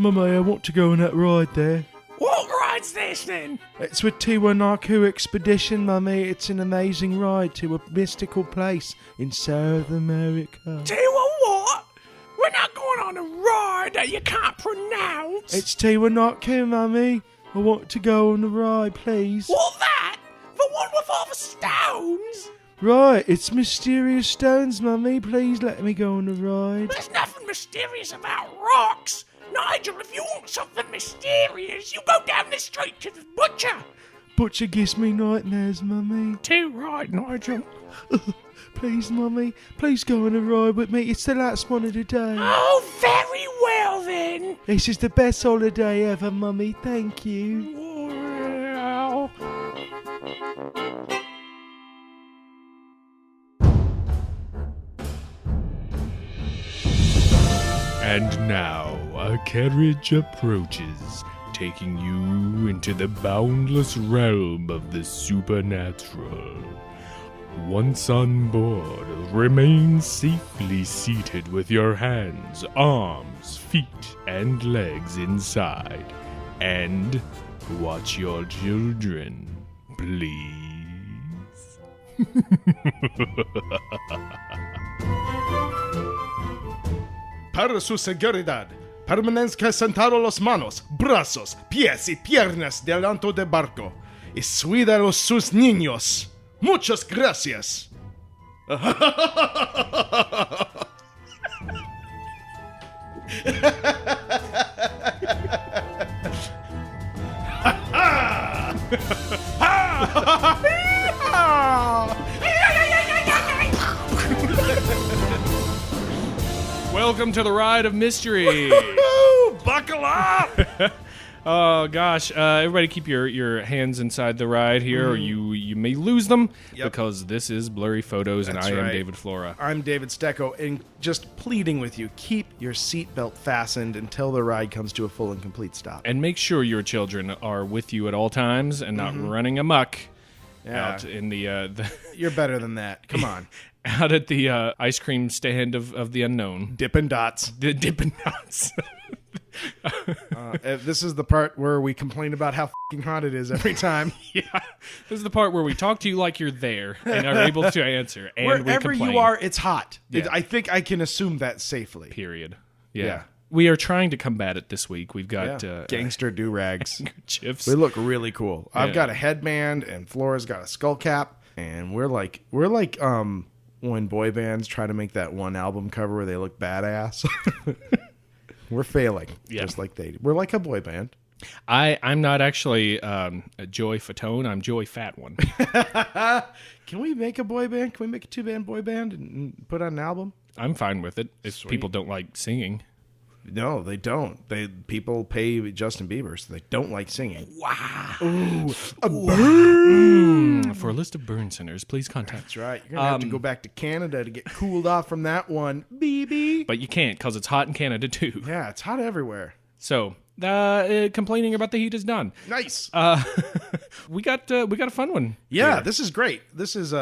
Mummy, I want to go on that ride there. What ride's this then? It's with Tiwanaku Expedition, Mummy. It's an amazing ride to a mystical place in South America. What? We're not going on a ride that you can't pronounce. It's Tiwanaku, Mummy. I want to go on the ride, please. What, that? The one with all the stones? Right, it's mysterious stones, Mummy. Please let me go on the ride. There's nothing mysterious about rocks. Nigel, if you want something mysterious, you go down the street to the butcher. Butcher gives me nightmares, Mummy. Too right, Nigel. Please, Mummy. Please go on a ride with me. It's the last one of the day. Oh, very well then. This is the best holiday ever, Mummy. Thank you. Well. And now a carriage approaches, taking you into the boundless realm of the supernatural. Once on board, remain safely seated with your hands, arms, feet, and legs inside. And watch your children, please. Para su seguridad, permanezca sentado los manos, brazos, pies y piernas delante del barco y cuida a sus niños. Muchas gracias. Welcome to the ride of mystery. Buckle up! Oh gosh, everybody keep your hands inside the ride here, or you may lose them, because this is Blurry Photos, and I am David Flora. I'm David Stecco, and just pleading with you, keep your seatbelt fastened until the ride comes to a full and complete stop. And make sure your children are with you at all times and not running amok out in the You're better than that. Come on. out at the ice cream stand of the unknown. Dippin' Dots. The Dippin' Dots. This is the part where we complain about how f***ing hot it is every time. Yeah, this is the part where we talk to you like you're there and are able to answer. And Wherever we complain. you are, it's hot. Yeah. I think I can assume that safely. Period. Yeah. Yeah. We are trying to combat it this week. We've got Gangster do-rags. chips. We look really cool. Yeah. I've got a headband, and Flora's got a skull cap, and we're like when boy bands try to make that one album cover where they look badass. We're failing, just like they do. We're like a boy band. I'm not actually a Joy Fatone. I'm Joy Fat One. Can we make a boy band? Can we make a two-band boy band and put out an album? I'm fine with it if people don't like singing. No, they don't. People pay Justin Bieber, so they don't like singing. Wow. Ooh, a burn. For a list of burn centers, please contact. That's right. You're going to have to go back to Canada to get cooled off from that one, BB. But you can't, because it's hot in Canada, too. Yeah, it's hot everywhere. So, complaining about the heat is done. Nice. We got a fun one. Yeah, here. this is great. This is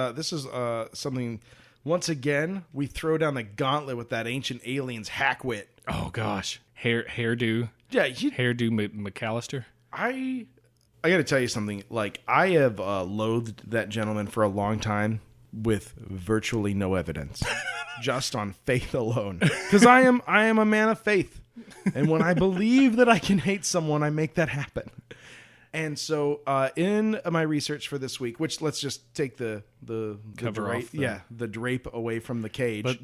something. Once again, we throw down the gauntlet with that ancient aliens hackwit. Oh gosh, hairdo. Yeah, hairdo McAllister. I got to tell you something. Like, I have loathed that gentleman for a long time with virtually no evidence, just on faith alone. Because I am a man of faith, and when I believe that I can hate someone, I make that happen. And so, in my research for this week, which let's just take the Cover drape, off the drape away from the cage. But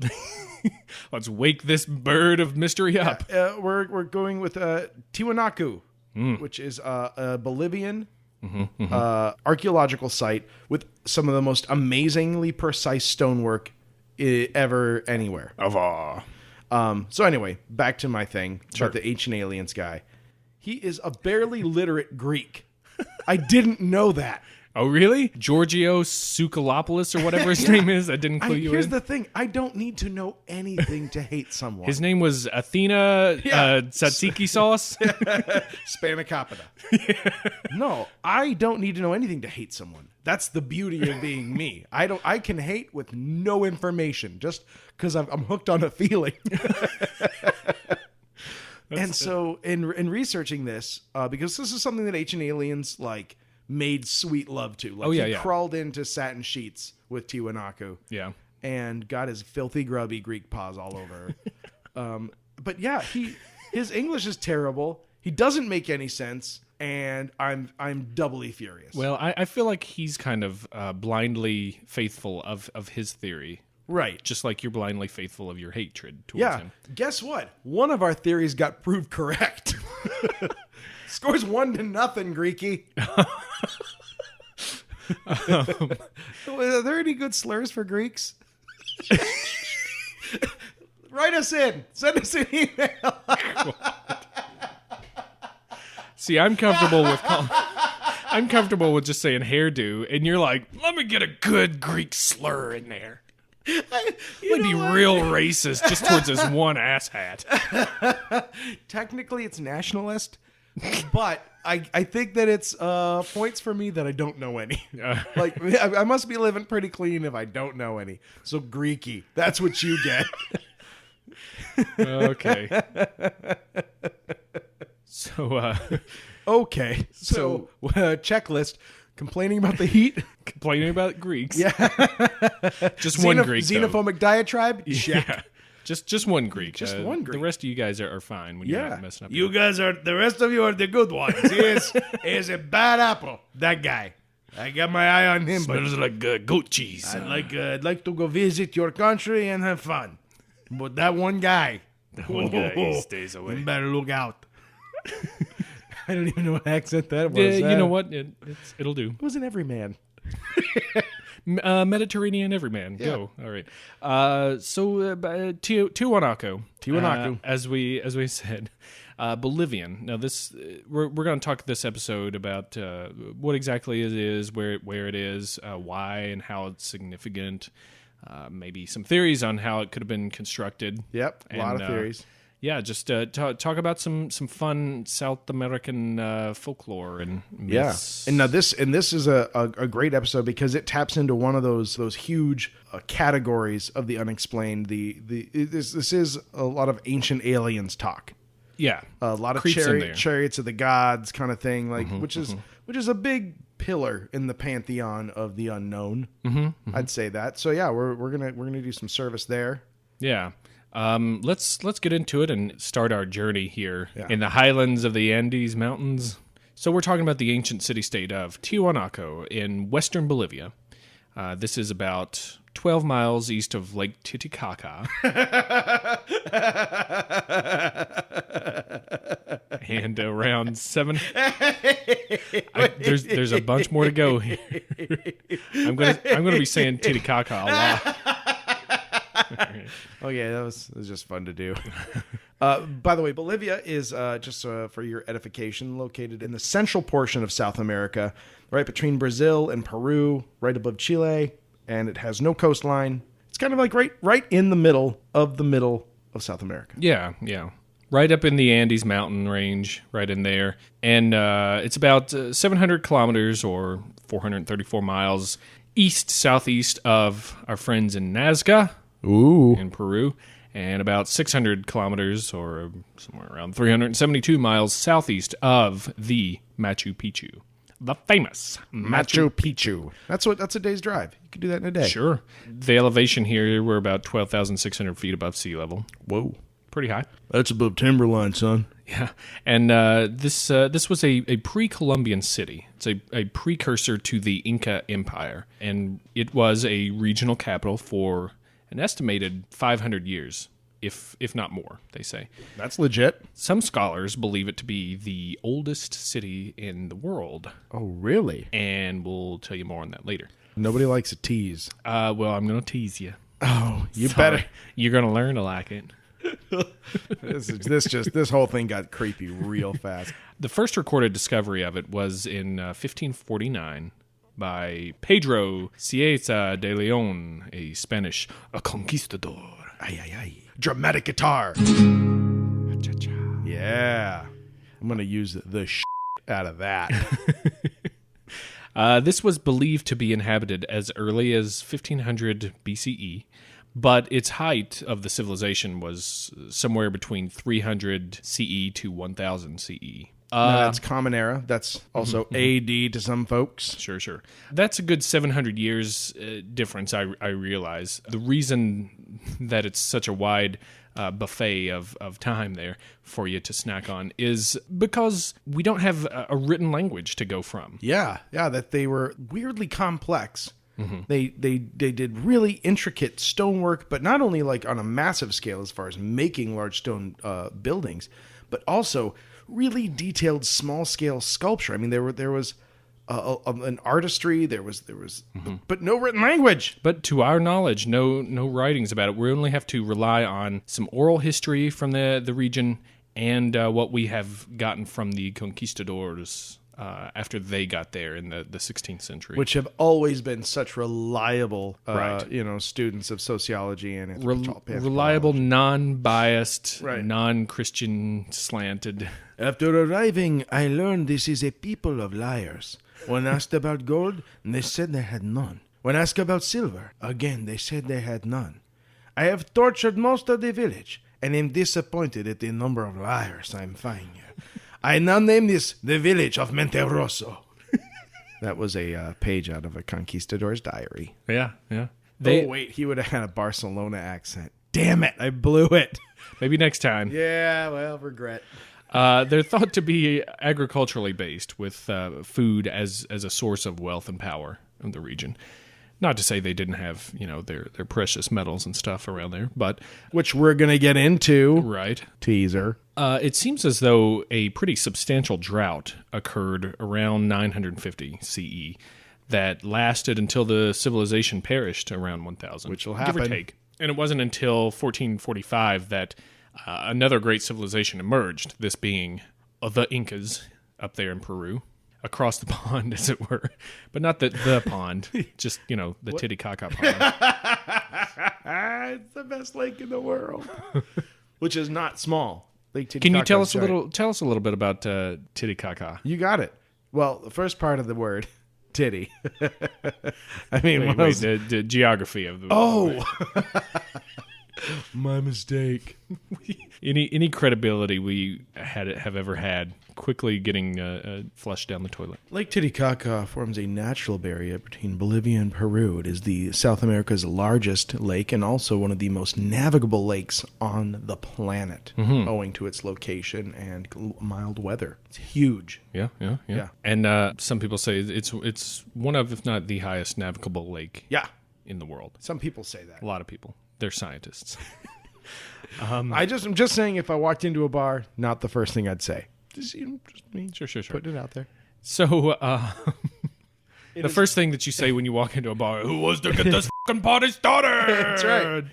let's wake this bird of mystery up. We're going with Tiwanaku, which is a Bolivian archaeological site with some of the most amazingly precise stonework ever anywhere. So anyway, back to my thing about the ancient aliens guy. He is a barely literate Greek. I didn't know that. Oh, really? Giorgio Tsoukalopoulos or whatever his name is? I didn't clue you in. Here's the thing. I don't need to know anything to hate someone. His name was Athena Tzatziki sauce? Spanakopita. No, I don't need to know anything to hate someone. That's the beauty of being me. I can hate with no information, just because I'm hooked on a feeling. And so in researching this, because this is something that ancient aliens like made sweet love to. Like he crawled into satin sheets with Tiwanaku. Yeah. And got his filthy, grubby Greek paws all over. But yeah, his English is terrible. He doesn't make any sense, and I'm doubly furious. Well, I feel like he's kind of blindly faithful of his theory. Right. Just like you're blindly faithful of your hatred towards him. Guess what? One of our theories got proved correct. Scores 1-0, Greeky. Are there any good slurs for Greeks? Write us in. Send us an email. See, I'm comfortable with just saying hairdo, and you're like, let me get a good Greek slur in there. I'd be real racist just towards this one asshat. Technically, it's nationalist, but I think that it's points for me that I don't know any. Like I must be living pretty clean if I don't know any. So Greeky, that's what you get. Okay. So okay. So checklist: complaining about the heat, complaining about Greeks. Yeah. Just one Greek. Xenophobic diatribe. Check. Yeah. Just one Greek. Just one Greek. The rest of you guys are fine when you're not messing up. You guys are, the rest of you are the good ones. He is a bad apple. That guy. I got my eye on him. Smells like goat cheese. I'd like to go visit your country and have fun. But that one guy. He stays away. You better look out. I don't even know what accent that was. Yeah, you know what? It'll do. It was an everyman. Mediterranean everyman. Yeah. Go. All right. Tiwanaku. As we said, Bolivian. Now this we're going to talk this episode about what exactly it is, where it is, why and how it's significant. Maybe some theories on how it could have been constructed. Yep, a lot of theories. Yeah, just talk about some fun South American folklore and myths. Yeah, and this is a great episode because it taps into one of those huge categories of the unexplained. This is a lot of ancient aliens talk. Yeah, a lot of chariots of the gods kind of thing, like which is a big pillar in the pantheon of the unknown. I'd say that. So yeah, we're gonna do some service there. Yeah. Let's get into it and start our journey here in the highlands of the Andes Mountains. So we're talking about the ancient city-state of Tiahuanaco in western Bolivia. This is about 12 miles east of Lake Titicaca. And around 7... there's a bunch more to go here. I'm gonna be saying Titicaca a lot. Okay, that was just fun to do. By the way, Bolivia is, just for your edification, located in the central portion of South America, right between Brazil and Peru, right above Chile, and it has no coastline. It's kind of like right in the middle of South America. Yeah. Right up in the Andes mountain range, right in there. And it's about 700 kilometers or 434 miles southeast of our friends in Nazca. Ooh. In Peru, and about 600 kilometers or somewhere around 372 miles southeast of the Machu Picchu, the famous Machu Picchu. That's a day's drive. You could do that in a day. Sure. The elevation here, we're about 12,600 feet above sea level. Whoa. Pretty high. That's above timberline, son. Yeah. And this was a pre-Columbian city. It's a precursor to the Inca Empire, and it was a regional capital for an estimated 500 years, if not more, they say. That's legit. Some scholars believe it to be the oldest city in the world. Oh, really? And we'll tell you more on that later. Nobody likes a tease. Well, I'm going to tease you. Oh, you better. You're going to learn to like it. This whole thing got creepy real fast. The first recorded discovery of it was in 1549. By Pedro Cieza de Leon, a Spanish conquistador. Dramatic guitar. Yeah. I'm going to use the out of that. This was believed to be inhabited as early as 1500 BCE But its height of the civilization was somewhere between 300 CE to 1000 CE. No, that's Common Era. That's also AD to some folks. Sure. That's a good 700 years difference, I realize. The reason that it's such a wide buffet of time there for you to snack on is because we don't have a written language to go from. Yeah, that they were weirdly complex. They did really intricate stonework, but not only like on a massive scale as far as making large stone buildings, but also really detailed small scale sculpture. I mean, there was an artistry, there was, but no written language. But to our knowledge, no writings about it. We only have to rely on some oral history from the region and what we have gotten from the conquistadors after they got there in the 16th century, which have always been such reliable, students of sociology and reliable, non-biased, non-Christian slanted. After arriving, I learned this is a people of liars. When asked about gold, they said they had none. When asked about silver, again they said they had none. I have tortured most of the village, and am disappointed at the number of liars I'm finding here. I now name this the village of Monterosso. That was a page out of a conquistador's diary. Yeah. Wait, he would have had a Barcelona accent. Damn it, I blew it. Maybe next time. Yeah, well, regret. They're thought to be agriculturally based, with food as a source of wealth and power in the region. Not to say they didn't have, their precious metals and stuff around there, but which we're going to get into. Right. Teaser. It seems as though a pretty substantial drought occurred around 950 CE that lasted until the civilization perished around 1000. Which will happen. Give or take. And it wasn't until 1445 that another great civilization emerged, this being the Incas up there in Peru. Across the pond, as it were. But not the pond, just, the Titicaca pond. It's the best lake in the world. Which is not small. Lake Titicaca. Can you tell us a little bit about Titicaca? You got it. Well, the first part of the word, titty. I mean, the geography of the my mistake. Any credibility we have ever had quickly getting flushed down the toilet. Lake Titicaca forms a natural barrier between Bolivia and Peru. It is the South America's largest lake and also one of the most navigable lakes on the planet, owing to its location and mild weather. It's huge. Yeah. And some people say it's one of, if not the highest navigable lake in the world. Some people say that. A lot of people. They're scientists. I'm just saying, if I walked into a bar, not the first thing I'd say. Just me. Sure. Putting it out there. So, the first thing that you say when you walk into a bar, who was to get this fucking party started? That's right.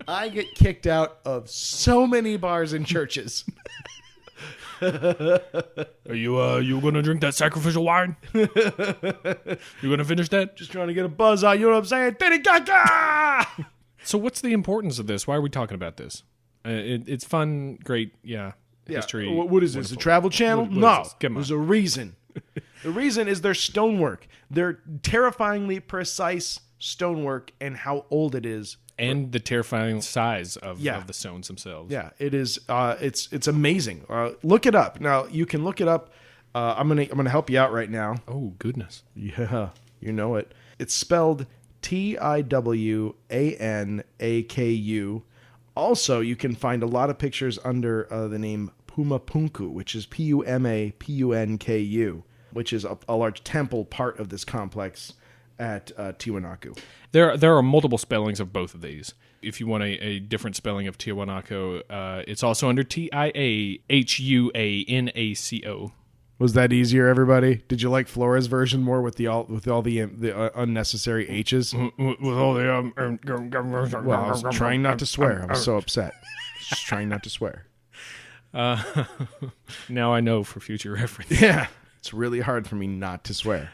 I get kicked out of so many bars and churches. Are you gonna drink that sacrificial wine? You gonna finish that? Just trying to get a buzz out. You know what I'm saying? Titicaca! So what's the importance of this? Why are we talking about this? It's fun, great, history. What is this? A Travel Channel? No, there's a reason. The reason is their stonework. Their terrifyingly precise stonework and how old it is. And the terrifying size of the stones themselves. Yeah, it is. It's amazing. Look it up. Now, you can look it up. I'm gonna help you out right now. Oh, goodness. Yeah, you know it. It's spelled Tiwanaku. Also, you can find a lot of pictures under the name Puma Punku, which is Pumapunku, which is a large temple part of this complex at Tiwanaku. There are multiple spellings of both of these. If you want a different spelling of Tiahuanaco, it's also under Tiahuanaco. Was that easier, everybody? Did you like Flora's version more with all the unnecessary H's? With all the well, I was trying not to swear. I was so upset. Just trying not to swear. Now I know for future reference. Yeah, it's really hard for me not to swear.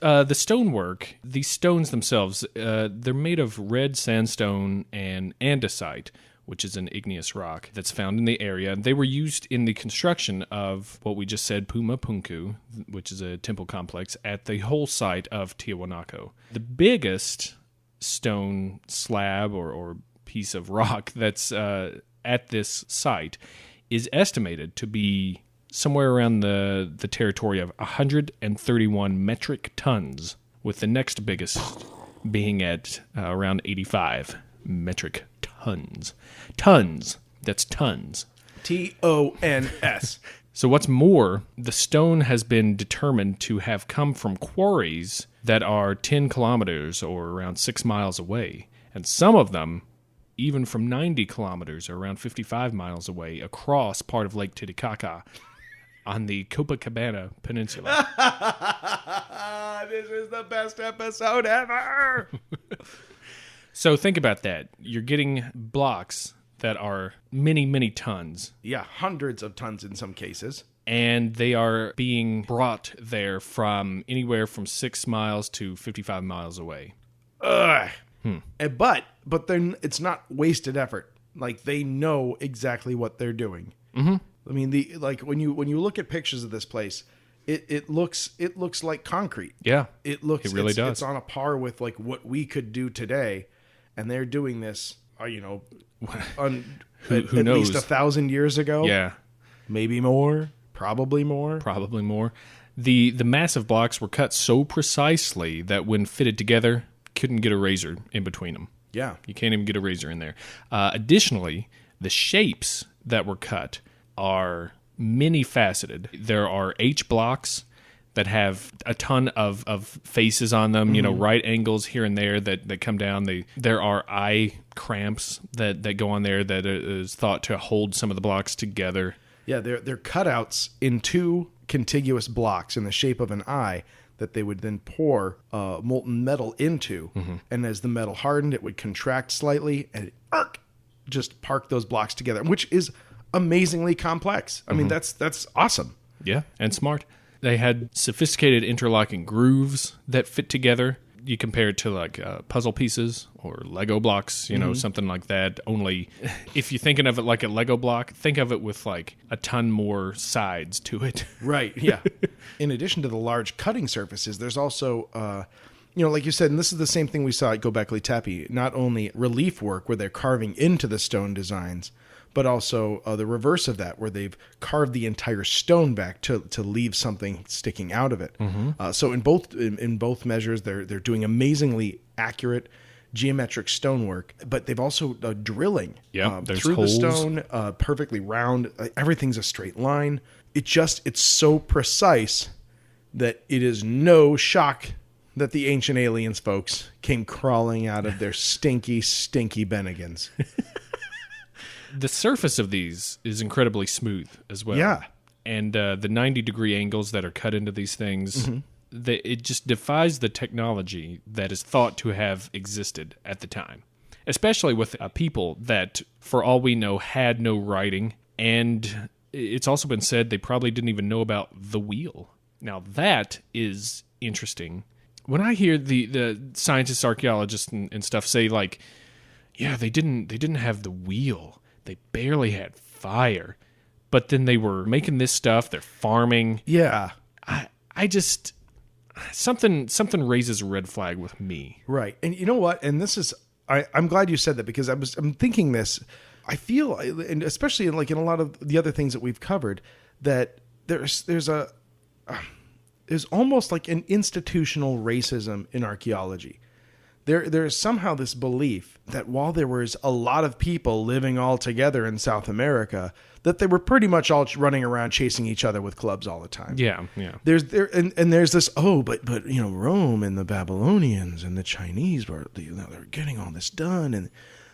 The stonework, these stones themselves, they're made of red sandstone and andesite, which is an igneous rock that's found in the area. They were used in the construction of what we just said, Puma Punku, which is a temple complex at the whole site of Tiahuanaco. The biggest stone slab or piece of rock that's at this site is estimated to be somewhere around the territory of 131 metric tons, with the next biggest being at around 85 metric tons. Tons. That's tons. Tons. So what's more, the stone has been determined to have come from quarries that are 10 kilometers or around 6 miles away. And some of them even from 90 kilometers or around 55 miles away across part of Lake Titicaca on the Copacabana Peninsula. This is the best episode ever! So think about that. You're getting blocks that are many, many tons. Yeah, hundreds of tons in some cases. And they are being brought there from anywhere from 6 miles to 55 miles away. Ugh. But then it's not wasted effort. Like, they know exactly what they're doing. Mm-hmm. I mean, when you look at pictures of this place, it looks like concrete. Yeah, it really does. It's on a par with like what we could do today, and they're doing this. Who knows? At least 1,000 years ago. Yeah, maybe more. Probably more. Probably more. The massive blocks were cut so precisely that when fitted together, couldn't get a razor in between them. Yeah, you can't even get a razor in there. Additionally, the shapes that were cut are many-faceted. There are H blocks that have a ton of faces on them, right angles here and there that come down. There are eye cramps that go on there that is thought to hold some of the blocks together. Yeah, they're cutouts in two contiguous blocks in the shape of an eye that they would then pour molten metal into. Mm-hmm. And as the metal hardened, it would contract slightly and just park those blocks together, which is amazingly complex. I mean, that's awesome. Yeah, and smart. They had sophisticated interlocking grooves that fit together. You compare it to like puzzle pieces or Lego blocks, something like that. Only if you're thinking of it like a Lego block, think of it with like a ton more sides to it. Right, yeah. In addition to the large cutting surfaces, there's also, like you said, and this is the same thing we saw at Göbekli Tepe, not only relief work where they're carving into the stone designs, but also the reverse of that, where they've carved the entire stone back to leave something sticking out of it. Mm-hmm. So in both measures, they're doing amazingly accurate geometric stonework, but they've also drilling through holes. The stone, perfectly round. Everything's a straight line. It's so precise that it is no shock that the ancient aliens folks came crawling out of their stinky, stinky Bennigans. The surface of these is incredibly smooth as well. Yeah. And the 90-degree angles that are cut into these things, it just defies the technology that is thought to have existed at the time. Especially with people that, for all we know, had no writing. And it's also been said they probably didn't even know about the wheel. Now, that is interesting. When I hear the scientists, archaeologists, and stuff say, like, yeah, they didn't have the wheel. They barely had fire, but then they were making this stuff. They're farming. Yeah, I just something raises a red flag with me. Right, and you know what? And this is I'm glad you said that, because I'm thinking this. I feel, and especially in a lot of the other things that we've covered, that there's almost like an institutional racism in archaeology. There's somehow this belief that while there was a lot of people living all together in South America, that they were pretty much all running around chasing each other with clubs all the time. Yeah. There's this, but Rome and the Babylonians and the Chinese were they're getting all this done, and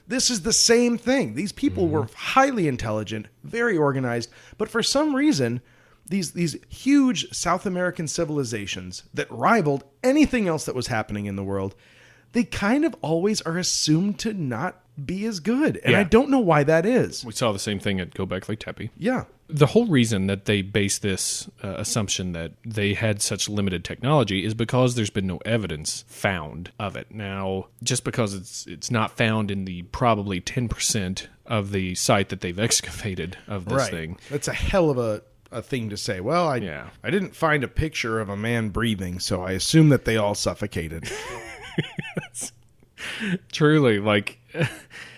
this is the same thing. These people were highly intelligent, very organized, but for some reason, these huge South American civilizations that rivaled anything else that was happening in the world, they kind of always are assumed to not be as good. And I don't know why that is. We saw the same thing at Göbekli Tepe. Yeah. The whole reason that they base this assumption that they had such limited technology is because there's been no evidence found of it. Now, just because it's not found in the probably 10% of the site that they've excavated of this thing. That's a hell of a thing to say. Well, I didn't find a picture of a man breathing, so I assume that they all suffocated. Truly, like,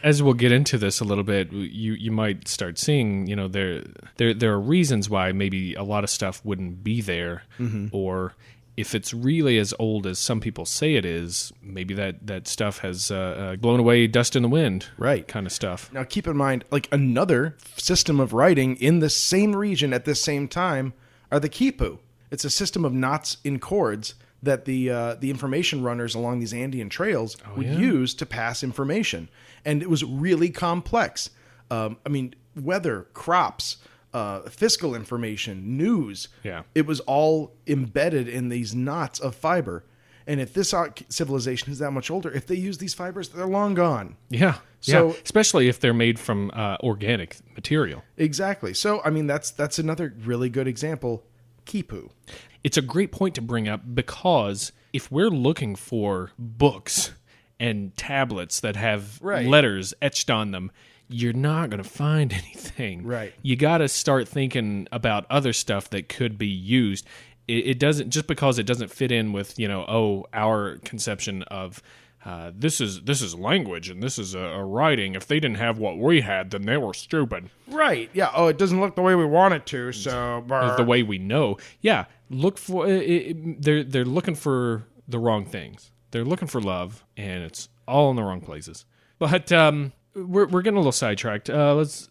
as we'll get into this a little bit, you might start seeing, there are reasons why maybe a lot of stuff wouldn't be there, or if it's really as old as some people say it is, maybe that stuff has blown away, dust in the wind, right? Kind of stuff. Now, keep in mind, like another system of writing in the same region at the same time are the quipu. It's a system of knots in chords that the information runners along these Andean trails would use to pass information. And it was really complex. Weather, crops, fiscal information, news. Yeah. It was all embedded in these knots of fiber. And if this civilization is that much older, if they use these fibers, they're long gone. Yeah. So, especially if they're made from organic material. Exactly. So, that's another really good example. Quipu. It's a great point to bring up because if we're looking for books and tablets that have letters etched on them, you're not going to find anything. Right. You got to start thinking about other stuff that could be used. It doesn't, just because it doesn't fit in with, our conception of this is language and this is a writing. If they didn't have what we had, then they were stupid. Right. Yeah. Oh, it doesn't look the way we want it to. So the way we know. Yeah. Look for they're looking for the wrong things. They're looking for love, and it's all in the wrong places. But we're getting a little sidetracked. Let's.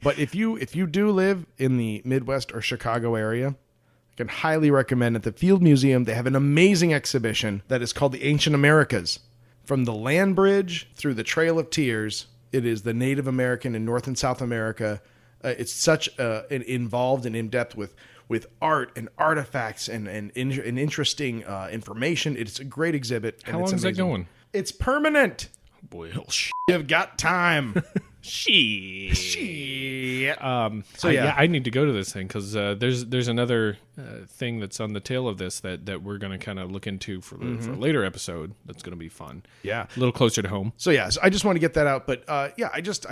But if you do live in the Midwest or Chicago area, I can highly recommend at the Field Museum. They have an amazing exhibition that is called the Ancient Americas. From the land bridge through the Trail of Tears, it is the Native American in North and South America. It's such an involved and in-depth with art and artifacts and interesting information. It's a great exhibit. How long is that going? It's permanent. Well, You've got time. Shit. So yeah, I need to go to this thing because there's another thing that's on the tail of this that we're going to kind of look into for a later episode. That's going to be fun. Yeah, a little closer to home. So yeah, so I just want to get that out. But I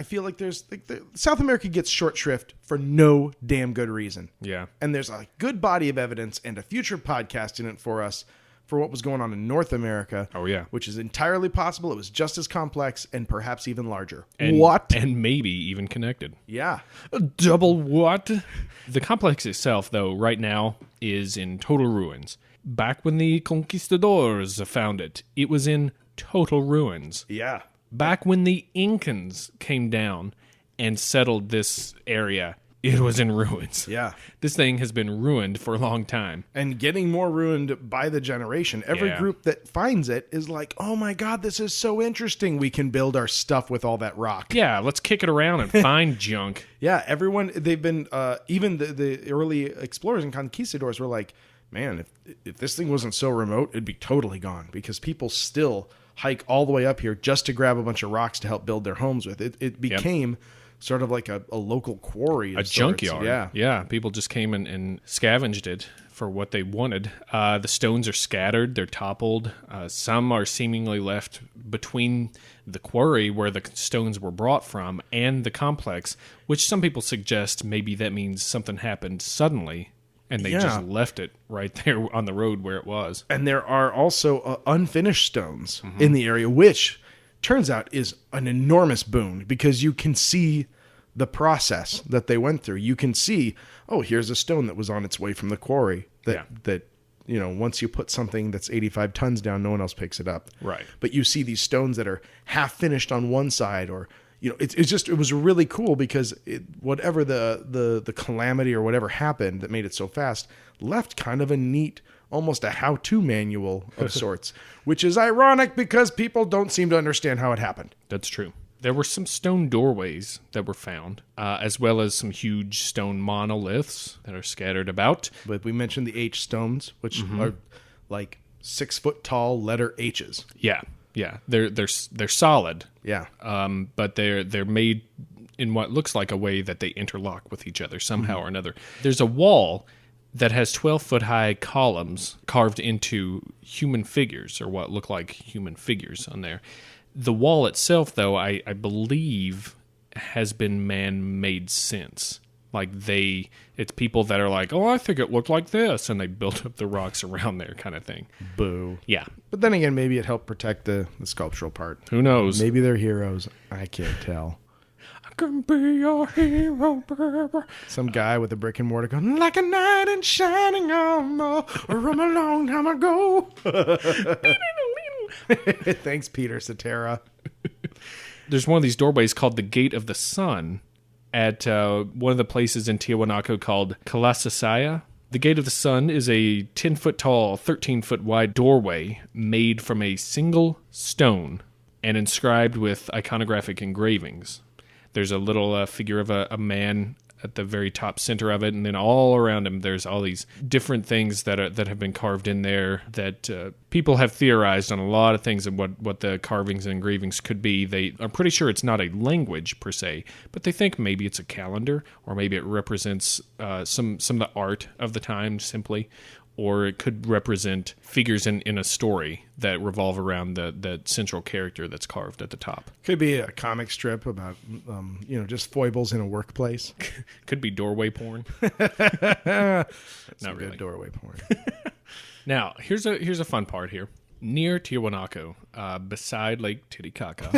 feel like there's South America gets short shrift for no damn good reason. Yeah, and there's a good body of evidence and a future podcast in it for us. For what was going on in North America. Oh, yeah. Which is entirely possible. It was just as complex and perhaps even larger. And maybe even connected. Yeah. Double what? The complex itself, though, right now is in total ruins. Back when the conquistadors found it, it was in total ruins. Yeah. Back when the Incans came down and settled this area, it was in ruins. Yeah. This thing has been ruined for a long time. And getting more ruined by the generation. Every group that finds it is like, oh my God, this is so interesting. We can build our stuff with all that rock. Yeah, let's kick it around and find junk. Yeah, everyone, they've been, even the early explorers and conquistadors were like, man, if this thing wasn't so remote, it'd be totally gone. Because people still hike all the way up here just to grab a bunch of rocks to help build their homes with. It became... sort of like a local quarry. A junkyard. Yeah. People just came and scavenged it for what they wanted. The stones are scattered. They're toppled. Some are seemingly left between the quarry where the stones were brought from and the complex, which some people suggest maybe that means something happened suddenly and they just left it right there on the road where it was. And there are also unfinished stones in the area, which... turns out is an enormous boon because you can see the process that they went through. You can see, oh, here's a stone that was on its way from the quarry that once you put something that's 85 tons down, no one else picks it up. Right. But you see these stones that are half finished on one side or, it was really cool because whatever the calamity or whatever happened that made it so fast left kind of a neat, almost a how-to manual of sorts, which is ironic because people don't seem to understand how it happened. That's true. There were some stone doorways that were found, as well as some huge stone monoliths that are scattered about. But we mentioned the H stones, which are like 6 foot tall letter H's. Yeah. They're solid. Yeah. But they're made in what looks like a way that they interlock with each other somehow or another. There's a wall that has 12-foot-high columns carved into human figures, or what look like human figures on there. The wall itself, though, I believe has been man-made since. Like it's people that are like, oh, I think it looked like this, and they built up the rocks around there kind of thing. Boo. Yeah. But then again, maybe it helped protect the sculptural part. Who knows? Maybe they're heroes. I can't tell. I can be your hero, baby. Some guy with a brick and mortar going, like a knight in shining armor from a long time ago. Thanks, Peter Cetera. There's one of these doorways called the Gate of the Sun at one of the places in Tiahuanaco called Kalasasaya. The Gate of the Sun is a 10-foot tall, 13-foot wide doorway made from a single stone and inscribed with iconographic engravings. There's a little figure of a man at the very top center of it, and then all around him there's all these different things that have been carved in there that people have theorized on a lot of things and what the carvings and engravings could be. They are pretty sure it's not a language per se, but they think maybe it's a calendar, or maybe it represents some of the art of the time simply, or it could represent figures in a story that revolve around the central character that's carved at the top. Could be a comic strip about, just foibles in a workplace. Could be doorway porn. That's Not really. Good doorway porn. Now, here's a fun part here. Near Tiahuanaco, beside Lake Titicaca,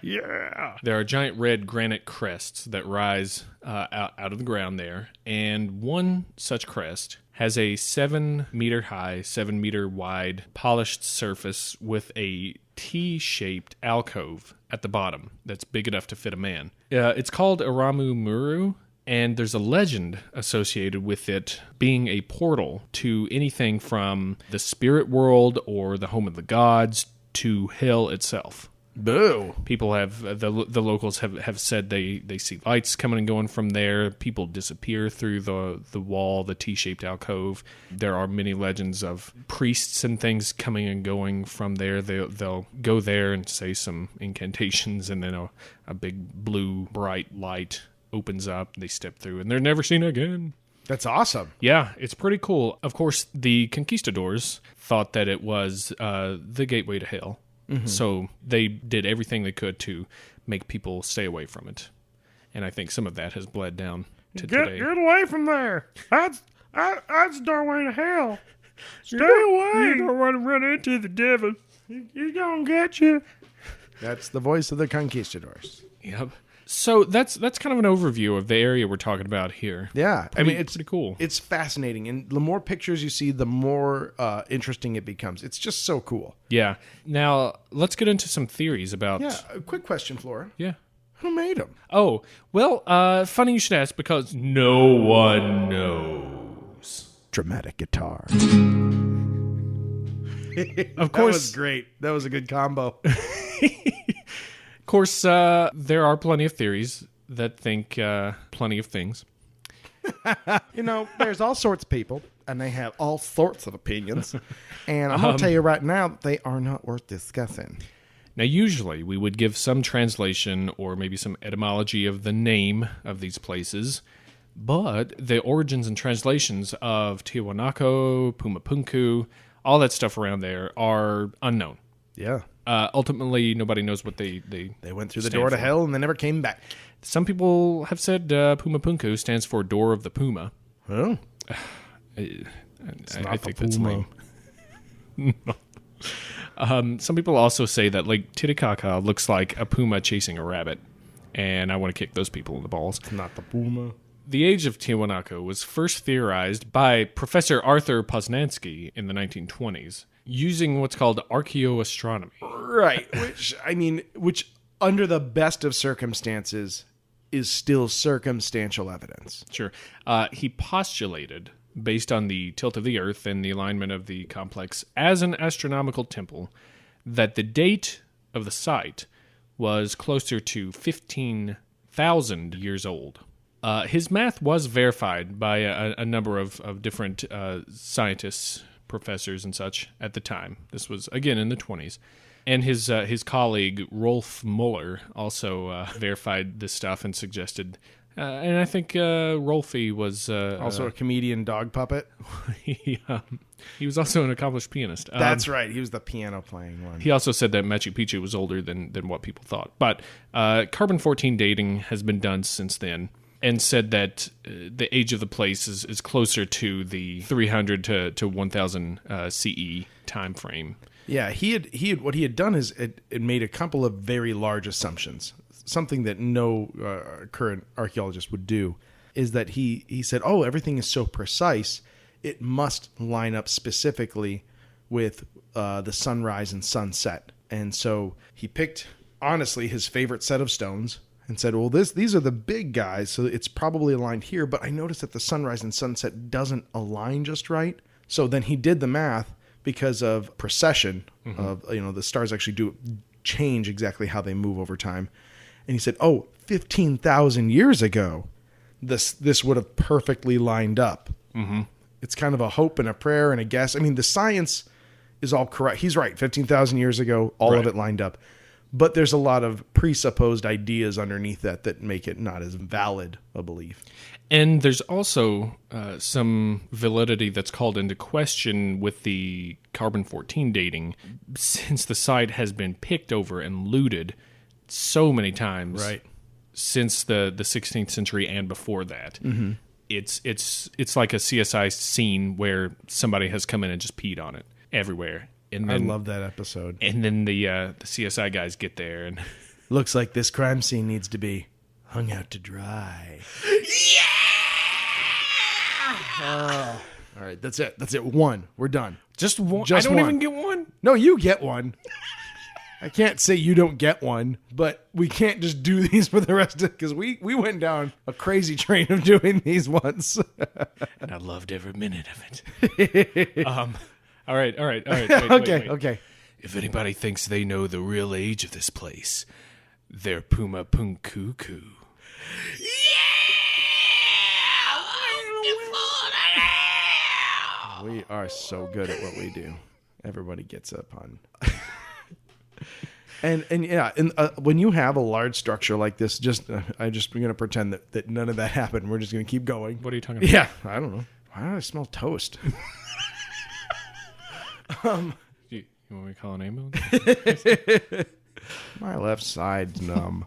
Yeah. there are giant red granite crests that rise out of the ground there, and one such crest has a 7-meter high, 7-meter wide polished surface with a T-shaped alcove at the bottom that's big enough to fit a man. It's called Amaru Muru, and there's a legend associated with it being a portal to anything from the spirit world or the home of the gods to hell itself. Boo. People have, the locals have said they see lights coming and going from there. People disappear through the wall, the T-shaped alcove. There are many legends of priests and things coming and going from there. They'll go there and say some incantations, and then a big blue bright light opens up. They step through, and they're never seen again. That's awesome. Yeah, it's pretty cool. Of course, the conquistadors thought that it was the gateway to hell. Mm-hmm. So they did everything they could to make people stay away from it. And I think some of that has bled down to today. Get away from there. That's the doorway to hell. Stay away. You don't want to run into the devil. He's going to get you. That's the voice of the conquistadors. Yep. So that's kind of an overview of the area we're talking about here. Yeah. It's pretty cool. It's fascinating. And the more pictures you see, the more interesting it becomes. It's just so cool. Yeah. Now, let's get into some theories about... Yeah. A quick question, Flora. Yeah. Who made them? Oh, well, funny you should ask, because no one knows. Dramatic guitar. Of course. That was great. That was a good combo. Of course, there are plenty of theories that think plenty of things. There's all sorts of people, and they have all sorts of opinions. And I'm going to tell you right now, they are not worth discussing. Now, usually we would give some translation or maybe some etymology of the name of these places, but the origins and translations of Tiwanaku, Puma Punku, all that stuff around there are unknown. Yeah. Ultimately, nobody knows what they went through the door to hell and they never came back. Some people have said Puma Punku stands for Door of the Puma. Oh. I think that's lame. Some people also say that Lake Titicaca looks like a puma chasing a rabbit, and I want to kick those people in the balls. It's not the puma. The age of Tiwanaku was first theorized by Professor Arthur Poznansky in the 1920s, using what's called archaeoastronomy. Right, which under the best of circumstances is still circumstantial evidence. Sure. He postulated, based on the tilt of the Earth and the alignment of the complex as an astronomical temple, that the date of the site was closer to 15,000 years old. His math was verified by a number of different scientists, professors, and such at the time. This was, again, in the 20s. And his colleague Rolf Muller also verified this stuff and suggested. And I think Rolfie was also a comedian dog puppet. He was also an accomplished pianist. That's right. He was the piano playing one. He also said that Machu Picchu was older than what people thought. But carbon-14 dating has been done since then, and said that the age of the place is closer to the 300 to 1000 CE time frame. Yeah, he had what he had done is it made a couple of very large assumptions. Something that no current archaeologist would do is that he said, "Oh, everything is so precise, it must line up specifically with the sunrise and sunset." And so he picked, honestly, his favorite set of stones and said, "Well, these are the big guys, so it's probably aligned here." But I noticed that the sunrise and sunset doesn't align just right. So then he did the math because of precession of the stars actually do change exactly how they move over time. And he said, 15,000 years ago, this would have perfectly lined up. Mm-hmm. It's kind of a hope and a prayer and a guess. I mean, the science is all correct. He's right. 15,000 years ago, all of it lined up. But there's a lot of presupposed ideas underneath that make it not as valid a belief. And there's also some validity that's called into question with the carbon-14 dating, since the site has been picked over and looted so many times since the 16th century and before that. Mm-hmm. It's like a CSI scene where somebody has come in and just peed on it everywhere. And then, I love that episode. And then the CSI guys get there and looks like this crime scene needs to be hung out to dry. Yeah! All right, that's it. One. We're done. Just one. Just I don't one. even get one. No, you get one. I can't say you don't get one, but we can't just do these for the rest of it because we went down a crazy train of doing these once. And I loved every minute of it. All right. Wait, Okay. If anybody thinks they know the real age of this place, they're Puma Punku. We are so good at what we do. Everybody gets up on. And when you have a large structure like this, we're going to pretend that none of that happened. We're just going to keep going. What are you talking about? Yeah, I don't know. Why do I smell toast? You want me to call an ambulance? My left side's numb.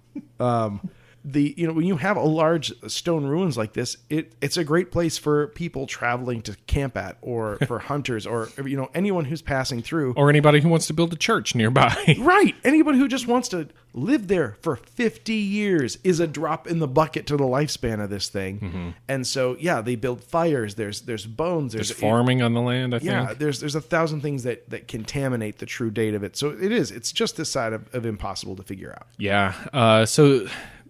When you have a large stone ruins like this, it's a great place for people traveling to camp at, or for hunters, or anyone who's passing through, or anybody who wants to build a church nearby. Right, anybody who just wants to live there for 50 years is a drop in the bucket to the lifespan of this thing. Mm-hmm. And so, they build fires. There's bones. There's farming on the land. I think. Yeah, there's 1,000 things that contaminate the true date of it. So it's just this side of impossible to figure out. Yeah.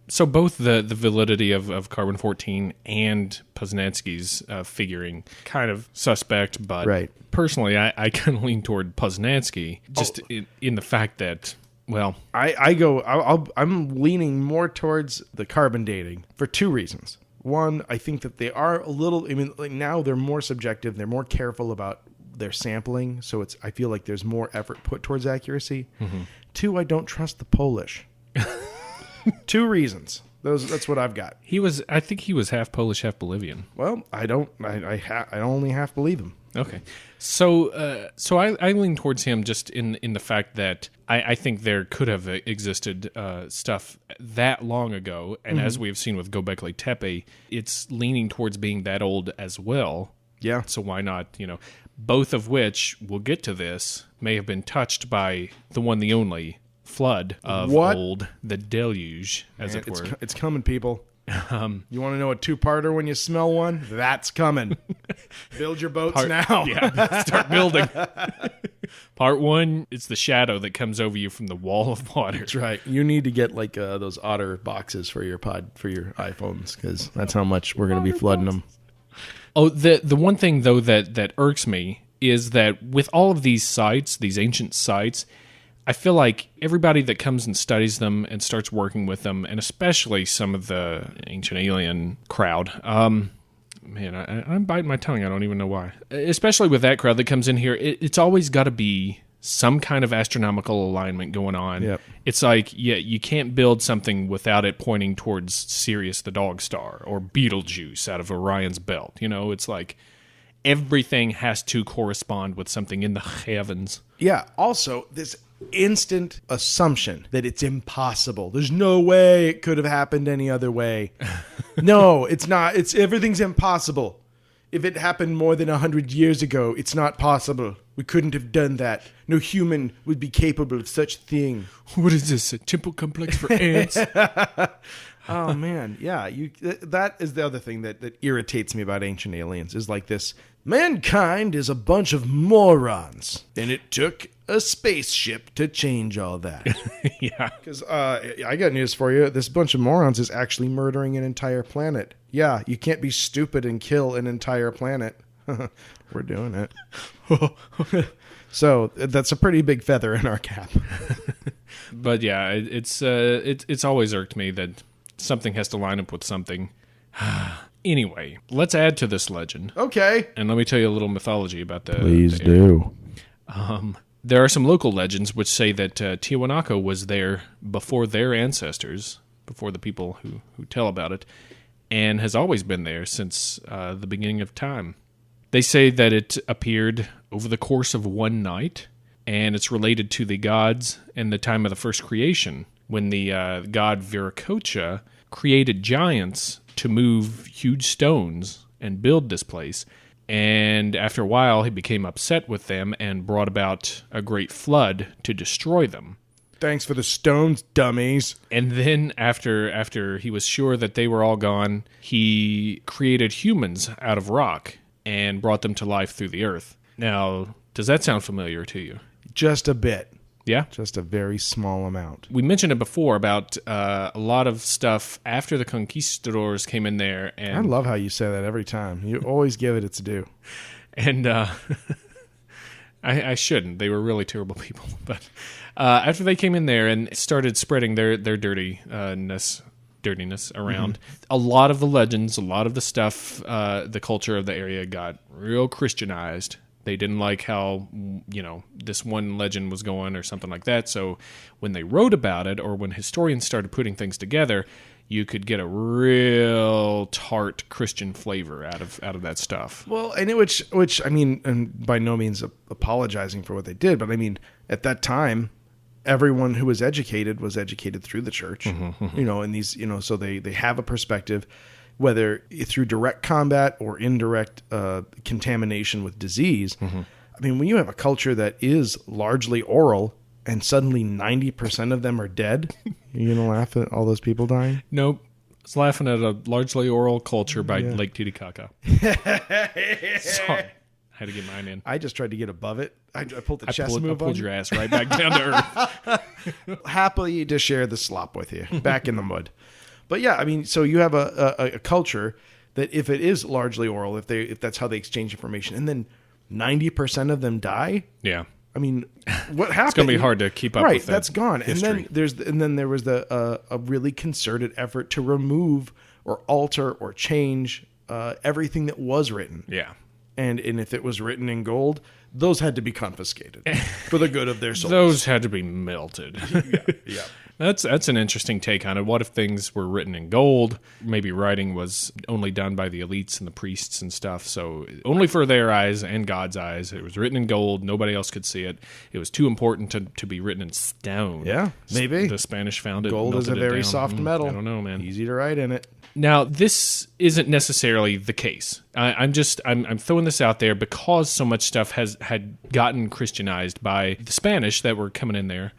So both the validity of carbon-14 and Poznański's figuring kind of suspect, but personally I kind of lean toward Poznański just in the fact that, well... I'm leaning more towards the carbon dating for two reasons. One, I think that they are a little... now they're more subjective. They're more careful about their sampling, so I feel like there's more effort put towards accuracy. Mm-hmm. Two, I don't trust the Polish. Two reasons. That's what I've got. I think he was half Polish, half Bolivian. Well, I only half believe him. Okay. So I lean towards him just in the fact that I think there could have existed stuff that long ago, and as we have seen with Göbekli Tepe, it's leaning towards being that old as well. Yeah. So why not, both of which, we'll get to this, may have been touched by the one, the only flood of old, the deluge, as it were. It's coming, people. You want to know a two-parter when you smell one? That's coming. Build your boats now. Yeah, start building. Part one, it's the shadow that comes over you from the wall of water. That's right. You need to get like those otter boxes for your iPhones, because that's how much we're going to be flooding them. Oh, the one thing though that irks me is that with all of these sites, these ancient sites, I feel like everybody that comes and studies them and starts working with them, and especially some of the ancient alien crowd, I'm biting my tongue. I don't even know why. Especially with that crowd that comes in here, it's always got to be some kind of astronomical alignment going on. Yep. It's like, you can't build something without it pointing towards Sirius the Dog Star or Betelgeuse out of Orion's belt. It's like everything has to correspond with something in the heavens. Yeah. Also, this instant assumption that it's impossible. There's no way it could have happened any other way. No, it's not. Everything's impossible. If it happened more than 100 years ago, it's not possible. We couldn't have done that. No human would be capable of such a thing. What is this, a temple complex for ants? Oh, man. Yeah, that is the other thing that irritates me about Ancient Aliens, is like this, mankind is a bunch of morons, and it took a spaceship to change all that. Yeah. Because I got news for you. This bunch of morons is actually murdering an entire planet. Yeah, you can't be stupid and kill an entire planet. We're doing it. So that's a pretty big feather in our cap. But yeah, it's always irked me that something has to line up with something. Anyway, let's add to this legend. Okay. And let me tell you a little mythology about the Please the area. do. There are some local legends which say that Tiwanaku was there before their ancestors, before the people who tell about it, and has always been there since the beginning of time. They say that it appeared over the course of one night, and it's related to the gods and the time of the first creation, when the god Viracocha created giants to move huge stones and build this place. And after a while, he became upset with them and brought about a great flood to destroy them. Thanks for the stones, dummies. And then after he was sure that they were all gone, he created humans out of rock and brought them to life through the earth. Now, does that sound familiar to you? Just a bit. Yeah? Just a very small amount. We mentioned it before about a lot of stuff after the conquistadors came in there. And I love how you say that every time. You always give it its due. And I shouldn't. They were really terrible people. But after they came in there and started spreading their dirtiness around, a lot of the legends, a lot of the stuff, the culture of the area got real Christianized. They didn't like how, this one legend was going or something like that. So when they wrote about it, or when historians started putting things together, you could get a real tart Christian flavor out of that stuff. Well, and which I mean, and by no means apologizing for what they did, but I mean, at that time, everyone who was educated through the church, and these, so they have a perspective, whether through direct combat or indirect contamination with disease. I mean, when you have a culture that is largely oral and suddenly 90% of them are dead, you're going to laugh at all those people dying? Nope. I was laughing at a largely oral culture by Lake Titicaca. Sorry. I had to get mine in. I just tried to get above it. I pulled the chest move I pulled your ass right back down to earth. Happily to share the slop with you, back in the mud. But yeah, I mean, so you have a culture that if it is largely oral, if that's how they exchange information, and then 90% of them die. Yeah. I mean, what happened? It's going to be hard to keep up with. Right, that's gone. History. And then there was a really concerted effort to remove or alter or change everything that was written. Yeah. And if it was written in gold, those had to be confiscated for the good of their souls. Those had to be melted. Yeah. That's an interesting take on it. What if things were written in gold? Maybe writing was only done by the elites and the priests and stuff, so only for their eyes and God's eyes. It was written in gold. Nobody else could see it. It was too important to be written in stone. Yeah, maybe. The Spanish found it. Gold is a very soft metal. I don't know, man. Easy to write in it. Now, this isn't necessarily the case. I'm throwing this out there because so much stuff had gotten Christianized by the Spanish that were coming in there.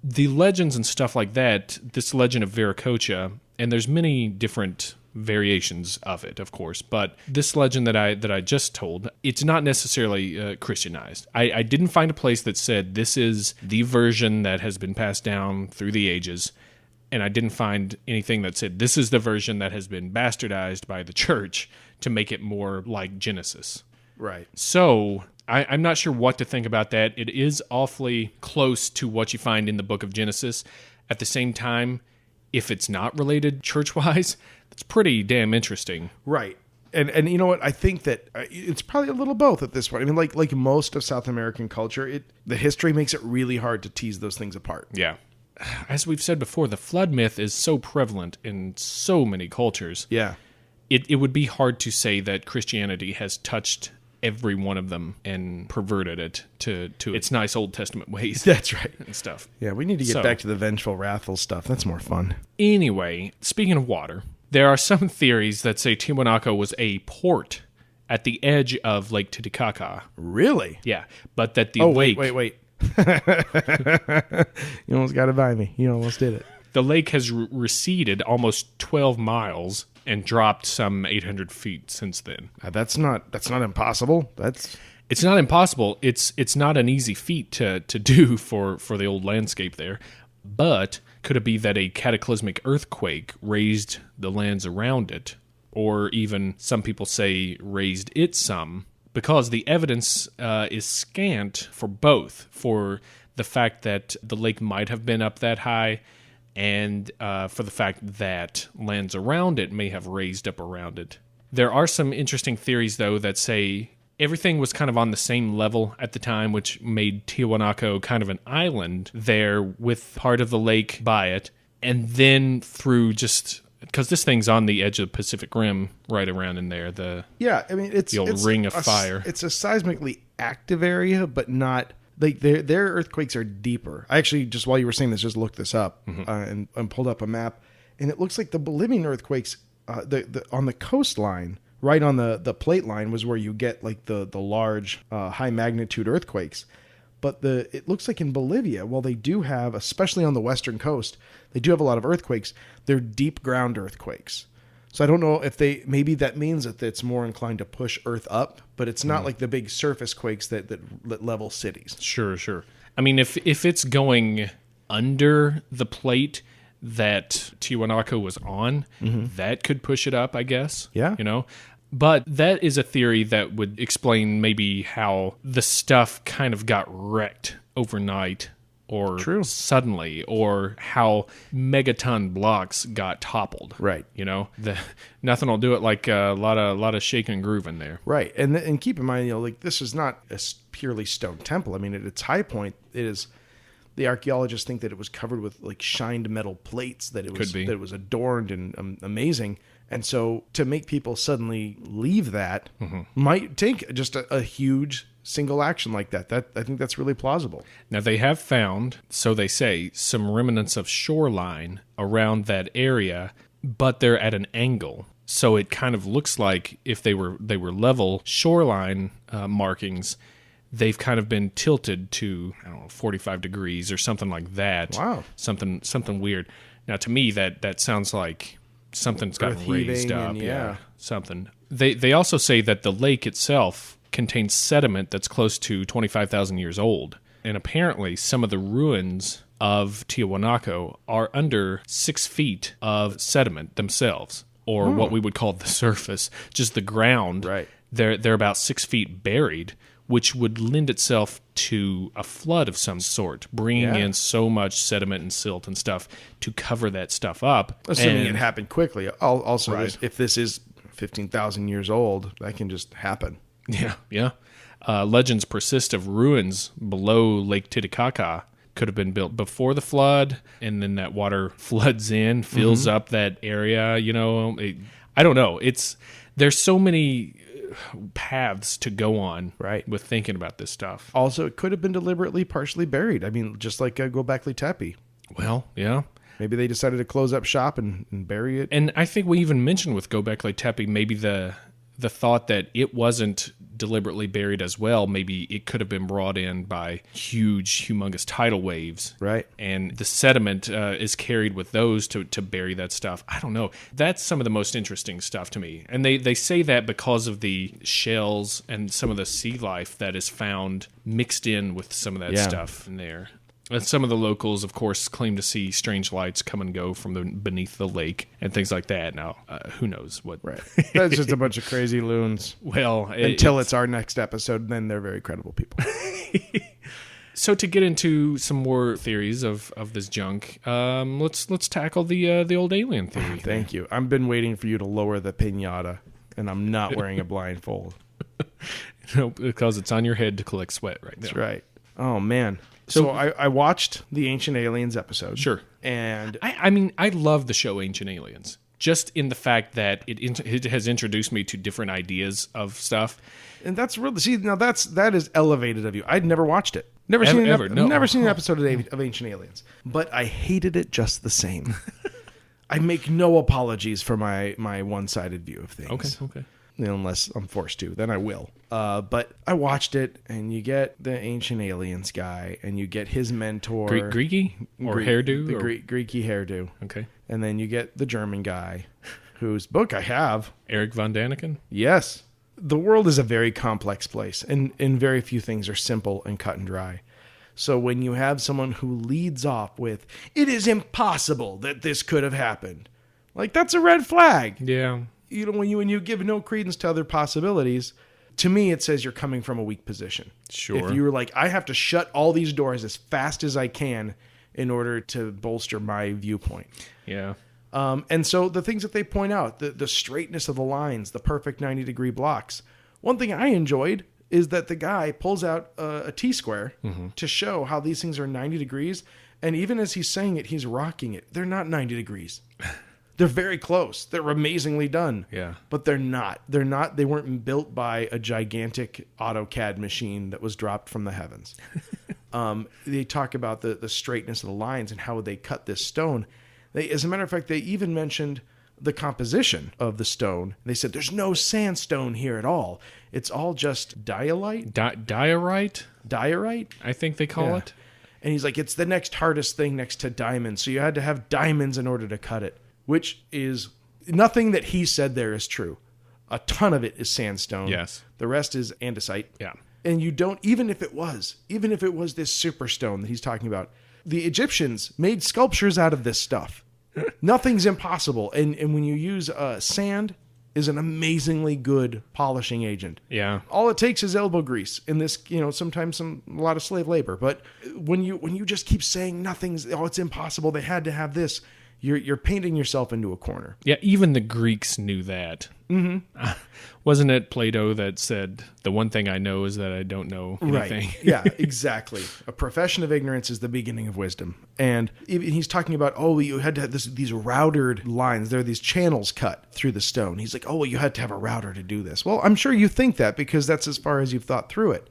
The legends and stuff like that, this legend of Viracocha, and there's many different variations of it, of course, but this legend that I just told, it's not necessarily Christianized. I didn't find a place that said this is the version that has been passed down through the ages, and I didn't find anything that said this is the version that has been bastardized by the church to make it more like Genesis. Right. So I'm not sure what to think about that. It is awfully close to what you find in the book of Genesis. At the same time, if it's not related church-wise, it's pretty damn interesting. Right. And you know what? I think that it's probably a little both at this point. I mean, like most of South American culture, the history makes it really hard to tease those things apart. Yeah. As we've said before, the flood myth is so prevalent in so many cultures. Yeah. It would be hard to say that Christianity has touched every one of them and perverted it to its nice Old Testament ways. That's right. And stuff. Yeah, we need to get back to the vengeful, wrathful stuff. That's more fun. Anyway, speaking of water, there are some theories that say Tiwanaku was a port at the edge of Lake Titicaca. Really? Yeah, but that the lake... lake... Wait. You almost got it by me. You almost did it. The lake has receded almost 12 miles and dropped some 800 feet since then. That's not impossible. It's not impossible. It's not an easy feat to do for the old landscape there. But could it be that a cataclysmic earthquake raised the lands around it? Or even, some people say, raised it some? Because the evidence is scant for both, for the fact that the lake might have been up that high, and for the fact that lands around it may have raised up around it. There are some interesting theories, though, that say everything was kind of on the same level at the time, which made Tiahuanaco kind of an island there with part of the lake by it, and then through just... Because this thing's on the edge of the Pacific Rim, right around in there. It's the old ring of fire. It's a seismically active area, but not like their earthquakes are deeper. I actually, just while you were saying this, just looked this up and pulled up a map, and it looks like the Bolivian earthquakes, on the coastline, right on the plate line, was where you get like the large high magnitude earthquakes. But it looks like in Bolivia, while they do have, especially on the western coast, they do have a lot of earthquakes. They're deep ground earthquakes. So I don't know if maybe that means that it's more inclined to push Earth up, but it's not like the big surface quakes that level cities. Sure. I mean, if it's going under the plate that Tiwanaku was on, that could push it up, I guess. Yeah. You know? But that is a theory that would explain maybe how the stuff kind of got wrecked overnight or suddenly, or how megaton blocks got toppled. Right. You know, nothing will do it like a lot of shaking and grooving there. Right. And keep in mind, like this is not a purely stone temple. I mean, at its high point, it is. The archaeologists think that it was covered with like shined metal plates, that it was adorned and amazing. And so to make people suddenly leave that might take just a huge single action like that. I think that's really plausible. Now, they have found, so they say, some remnants of shoreline around that area, but they're at an angle. So it kind of looks like if they were level shoreline markings, they've kind of been tilted to, 45 degrees or something like that. Wow. Something weird. Now, to me, that sounds like something's gotten raised up. Yeah. Something. They also say that the lake itself contains sediment that's close to 25,000 years old. And apparently some of the ruins of Tiahuanaco are under 6 feet of sediment themselves, or what we would call the surface, just the ground. Right. They're about 6 feet buried, which would lend itself to a flood of some sort, bringing in so much sediment and silt and stuff to cover that stuff up. Assuming it happened quickly. Also, if this is 15,000 years old, that can just happen. Yeah. Legends persist of ruins below Lake Titicaca could have been built before the flood, and then that water floods in, fills up that area. You know, I don't know. There's so many paths to go on, right, with thinking about this stuff. Also, it could have been deliberately partially buried. I mean, just like Göbekli Tepe. Well, yeah. Maybe they decided to close up shop and bury it. And I think we even mentioned with Göbekli Tepe maybe the thought that it wasn't deliberately buried as well. Maybe it could have been brought in by humongous tidal waves. Right. And the sediment is carried with those to bury that stuff. I don't know. That's some of the most interesting stuff to me. And they say that because of the shells and some of the sea life that is found mixed in with some of that stuff in there. And some of the locals, of course, claim to see strange lights come and go from beneath the lake and things like that. Now, who knows what? Right. That's just a bunch of crazy loons. Well, until it's our next episode, then they're very credible people. So to get into some more theories of this junk, let's tackle the old alien theory. Thank you. I've been waiting for you to lower the piñata. and I'm not wearing a blindfold. No, because it's on your head to collect sweat right now. That's right. Oh, man. So I watched the Ancient Aliens episode. Sure. And I mean, I love the show Ancient Aliens, just in the fact that it has introduced me to different ideas of stuff. And that's really, see, now that is elevated of you. I'd never watched it. Never Ever, seen ever, no. never seen an episode of Ancient Aliens. But I hated it just the same. I make no apologies for my one-sided view of things. Okay. Unless I'm forced to, then I will. But I watched it, and you get the Ancient Aliens guy, and you get his mentor. Greeky? Or hairdo? The Greeky hairdo. Okay. And then you get the German guy, whose book I have. Eric von Daniken? Yes. The world is a very complex place, and very few things are simple and cut and dry. So when you have someone who leads off with, "It is impossible that this could have happened," like, that's a red flag. Yeah. You know, when you give no credence to other possibilities, to me it says you're coming from a weak position. Sure. If you were like, I have to shut all these doors as fast as I can in order to bolster my viewpoint. Yeah. And so the things that they point out, the straightness of the lines, the perfect 90-degree blocks. One thing I enjoyed is that the guy pulls out a T-square to show how these things are 90 degrees. And even as he's saying it, he's rocking it. They're not 90 degrees. They're very close. They're amazingly done. Yeah. But they're not. They're not. They weren't built by a gigantic AutoCAD machine that was dropped from the heavens. They talk about the straightness of the lines and how they cut this stone. As a matter of fact, they even mentioned the composition of the stone. They said there's no sandstone here at all. It's all just diorite? Diorite? Diorite? I think they call it. And he's like, it's the next hardest thing next to diamonds. So you had to have diamonds in order to cut it. Which is, nothing that he said there is true. A ton of it is sandstone. Yes. The rest is andesite. Yeah. And you don't, even if it was this superstone that he's talking about, the Egyptians made sculptures out of this stuff. Nothing's impossible. And when you use sand, is an amazingly good polishing agent. Yeah. All it takes is elbow grease. In this, sometimes a lot of slave labor. But when you just keep saying it's impossible, they had to have this, you're painting yourself into a corner. Yeah, even the Greeks knew that. Mm-hmm. Wasn't it Plato that said, the one thing I know is that I don't know anything? Right. Yeah, exactly. A profession of ignorance is the beginning of wisdom. And he's talking about, you had to have these routered lines. There are these channels cut through the stone. He's like, you had to have a router to do this. Well, I'm sure you think that because that's as far as you've thought through it.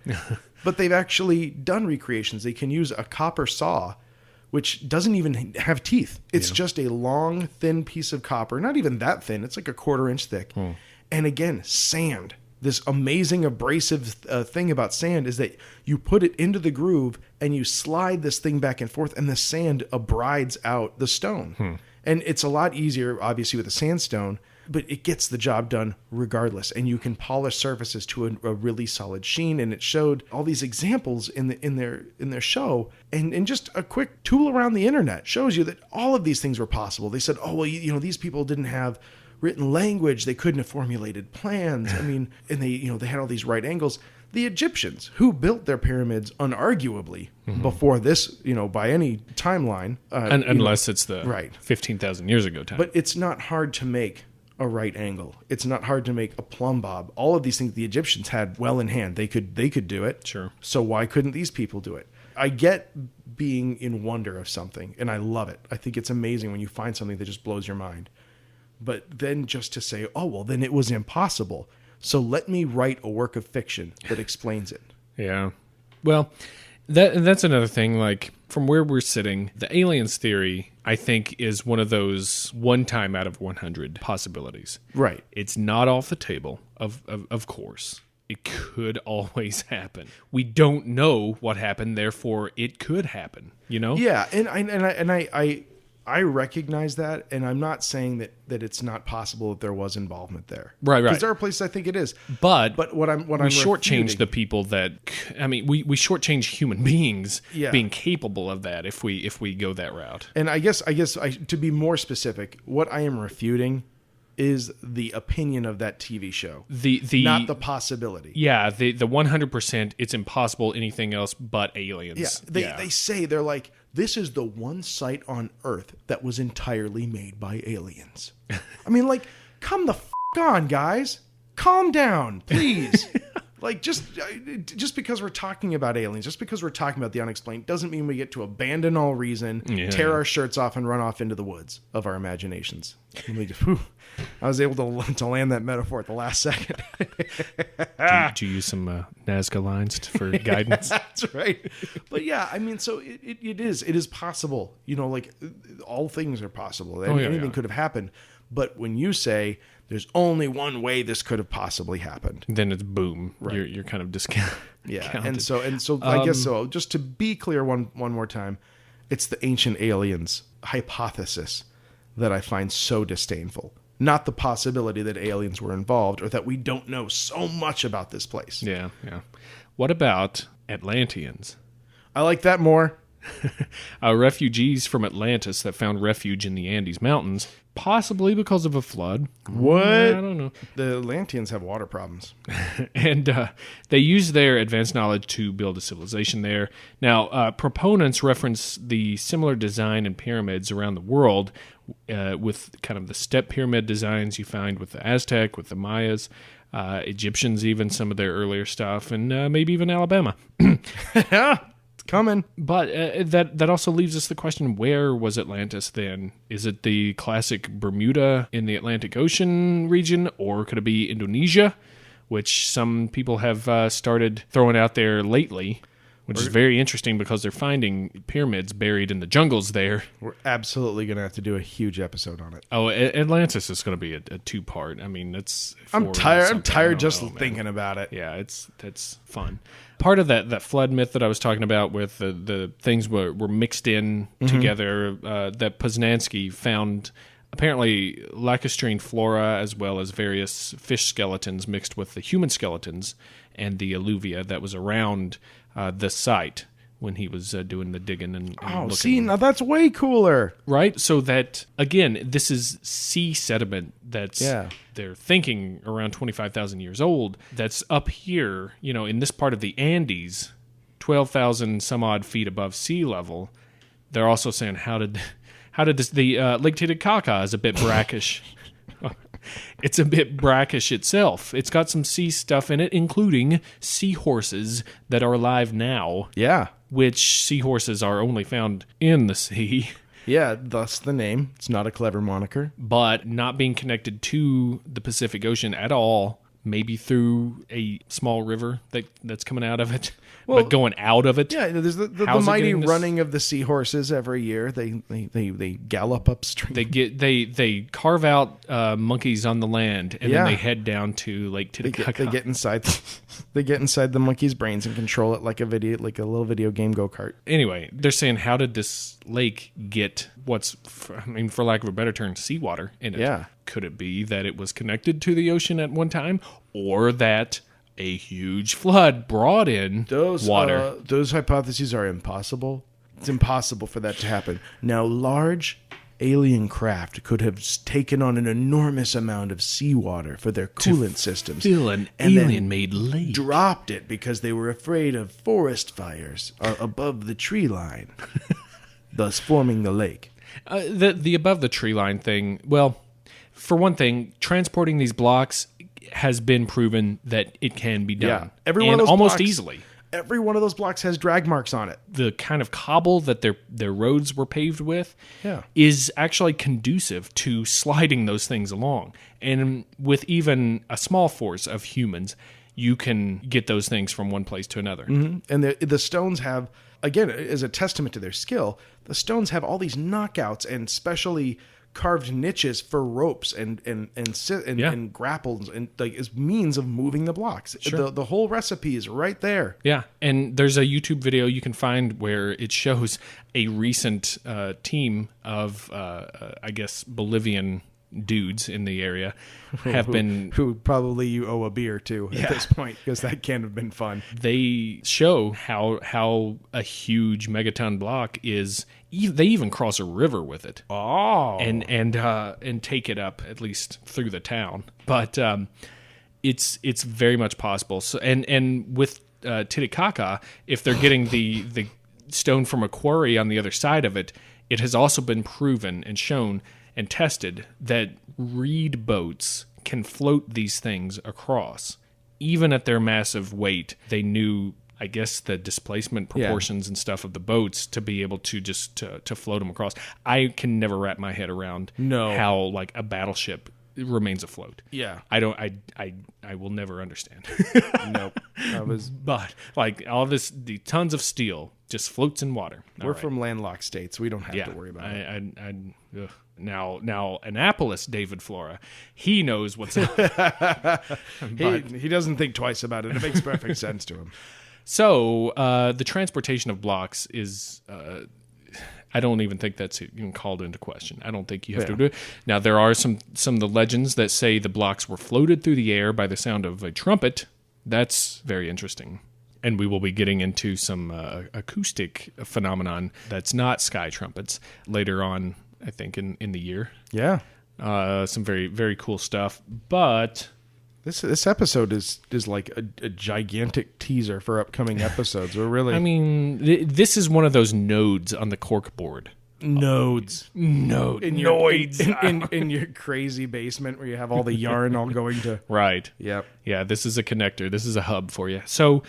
But they've actually done recreations. They can use a copper saw, which doesn't even have teeth. It's just a long, thin piece of copper. Not even that thin. It's like a 1/4 inch thick. And again, sand. This amazing abrasive thing about sand is that you put it into the groove and you slide this thing back and forth and the sand abrides out the stone. And it's a lot easier, obviously, with a sandstone, but it gets the job done regardless. And you can polish surfaces to a really solid sheen. And it showed all these examples in their show. And just a quick tool around the internet shows you that all of these things were possible. They said, these people didn't have written language. They couldn't have formulated plans. I mean, and they had all these right angles. The Egyptians, who built their pyramids unarguably before this, by any timeline. Unless it's the 15,000 years ago time. But it's not hard to make a right angle. It's not hard to make a plumb bob. All of these things the Egyptians had well in hand. They could do it. Sure. So why couldn't these people do it? I get being in wonder of something, and I love it. I think it's amazing when you find something that just blows your mind. But then just to say, then it was impossible. So let me write a work of fiction that explains it. Yeah. Well, that's another thing. Like, from where we're sitting, the aliens theory, I think, is one of those 1 time out of 100 possibilities. Right. It's not off the table, of course. It could always happen. We don't know what happened, therefore it could happen. Yeah, and I recognize that, and I'm not saying that it's not possible that there was involvement there. Right. Because there are places I think it is. But what I'm shortchange the people that. I mean, we shortchange human beings being capable of that if we go that route. And I guess to be more specific, what I am refuting is the opinion of that TV show, not the possibility. Yeah, the 100%. It's impossible anything else but aliens. Yeah, they say, they're like, this is the one site on Earth that was entirely made by aliens. I mean, like, come the on, guys. calm down, please. Like, just because we're talking about aliens, just because we're talking about the unexplained, doesn't mean we get to abandon all reason, tear our shirts off, and run off into the woods of our imaginations. I was able to land that metaphor at the last second. Did you use some Nazca lines for guidance? That's right. But yeah, I mean, so it is possible. You know, like, all things are possible. Anything could have happened. But when you say there's only one way this could have possibly happened, then it's boom. Right. You're kind of discounted. Yeah, and so I guess so. Just to be clear, one more time, it's the ancient aliens hypothesis that I find so disdainful. Not the possibility that aliens were involved or that we don't know so much about this place. Yeah. What about Atlanteans? I like that more. Refugees from Atlantis that found refuge in the Andes Mountains, possibly because of a flood. What? I don't know. The Atlanteans have water problems. And they used their advanced knowledge to build a civilization there. Now, proponents reference the similar design in pyramids around the world with kind of the step pyramid designs you find with the Aztec, with the Mayas, Egyptians, even some of their earlier stuff, and maybe even Alabama. Coming. But that also leaves us the question, where was Atlantis then? Is it the classic Bermuda in the Atlantic Ocean region, or could it be Indonesia, which some people have started throwing out there lately, which is very interesting because they're finding pyramids buried in the jungles there. We're absolutely going to have to do a huge episode on it. Oh, Atlantis is going to be a two-part. I mean, it's... I'm tired just thinking about it. Yeah, that's fun. Part of that flood myth that I was talking about with the things were mixed in together, that Poznansky found apparently lacustrine flora as well as various fish skeletons mixed with the human skeletons and the alluvia that was around the site when he was doing the digging and looking. See, now that's way cooler. Right? So that, again, this is sea sediment that's, they're thinking around 25,000 years old, that's up here, you know, in this part of the Andes, 12,000 some odd feet above sea level. They're also saying, how did this, the Lake Titicaca is a bit brackish. It's a bit brackish itself. It's got some sea stuff in it, including seahorses that are alive now. Yeah. Which seahorses are only found in the sea. Yeah, thus the name. It's not a clever moniker. But not being connected to the Pacific Ocean at all, maybe through a small river that's coming out of it, but going out of it. Yeah, there's the mighty running of the seahorses every year. They gallop upstream. They carve out monkeys on the land, and then they head down to Lake Titicaca. They get inside the monkey's brains and control it like a little video game go-kart. Anyway, they're saying, how did this lake get for lack of a better term, seawater in it? Yeah. Could it be that it was connected to the ocean at one time, or that a huge flood brought in water? Those hypotheses are impossible. It's impossible for that to happen. Now, large alien craft could have taken on an enormous amount of seawater for their coolant systems. Fill an alien-made lake. Dropped it because they were afraid of forest fires above the tree line, thus forming the lake. The above the tree line thing, well, for one thing, transporting these blocks has been proven that it can be done. Yeah. Almost easily. Every one of those blocks has drag marks on it. The kind of cobble that their roads were paved with is actually conducive to sliding those things along. And with even a small force of humans, you can get those things from one place to another. Mm-hmm. And the stones have, again, as a testament to their skill, the stones have all these knockouts and specially carved niches for ropes and grapples and like as means of moving the blocks. Sure. The whole recipe is right there. Yeah, and there's a YouTube video you can find where it shows a recent team of I guess Bolivian dudes in the area who probably you owe a beer to at this point, because that can't have been fun. They show how a huge megaton block is. They even cross a river with it. Oh, and take it up at least through the town. But it's very much possible. So and with Titicaca, if they're getting the stone from a quarry on the other side of it, it has also been proven and shown and tested that reed boats can float these things across. Even at their massive weight, they knew, I guess, the displacement proportions and stuff of the boats to be able to just to float them across. I can never wrap my head around how like a battleship remains afloat. Yeah. I will never understand. Nope. But like all this, the tons of steel just floats in water. We're from landlocked states. We don't have to worry about it. Now Annapolis, David Flora, he knows what's up. He doesn't think twice about it. It makes perfect sense to him. So the transportation of blocks is, I don't even think that's even called into question. I don't think you have to do it. Now, there are some of the legends that say the blocks were floated through the air by the sound of a trumpet. That's very interesting. And we will be getting into some acoustic phenomenon that's not sky trumpets later on, I think, in the year. Yeah. Some very, very cool stuff. But this episode is like a gigantic teaser for upcoming episodes. We're really... I mean, this is one of those nodes on the cork board. Nodes. In your crazy basement where you have all the yarn all going to... Right. Yep. Yeah, this is a connector. This is a hub for you. So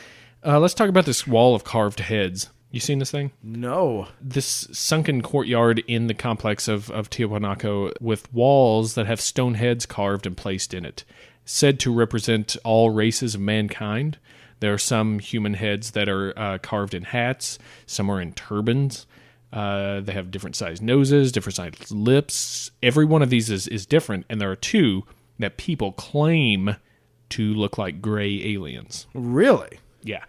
let's talk about this wall of carved heads. You seen this thing? No. This sunken courtyard in the complex of Tiahuanaco with walls that have stone heads carved and placed in it, said to represent all races of mankind. There are some human heads that are carved in hats. Some are in turbans. They have different sized noses, different sized lips. Every one of these is different, and there are two that people claim to look like gray aliens. Really? Yeah.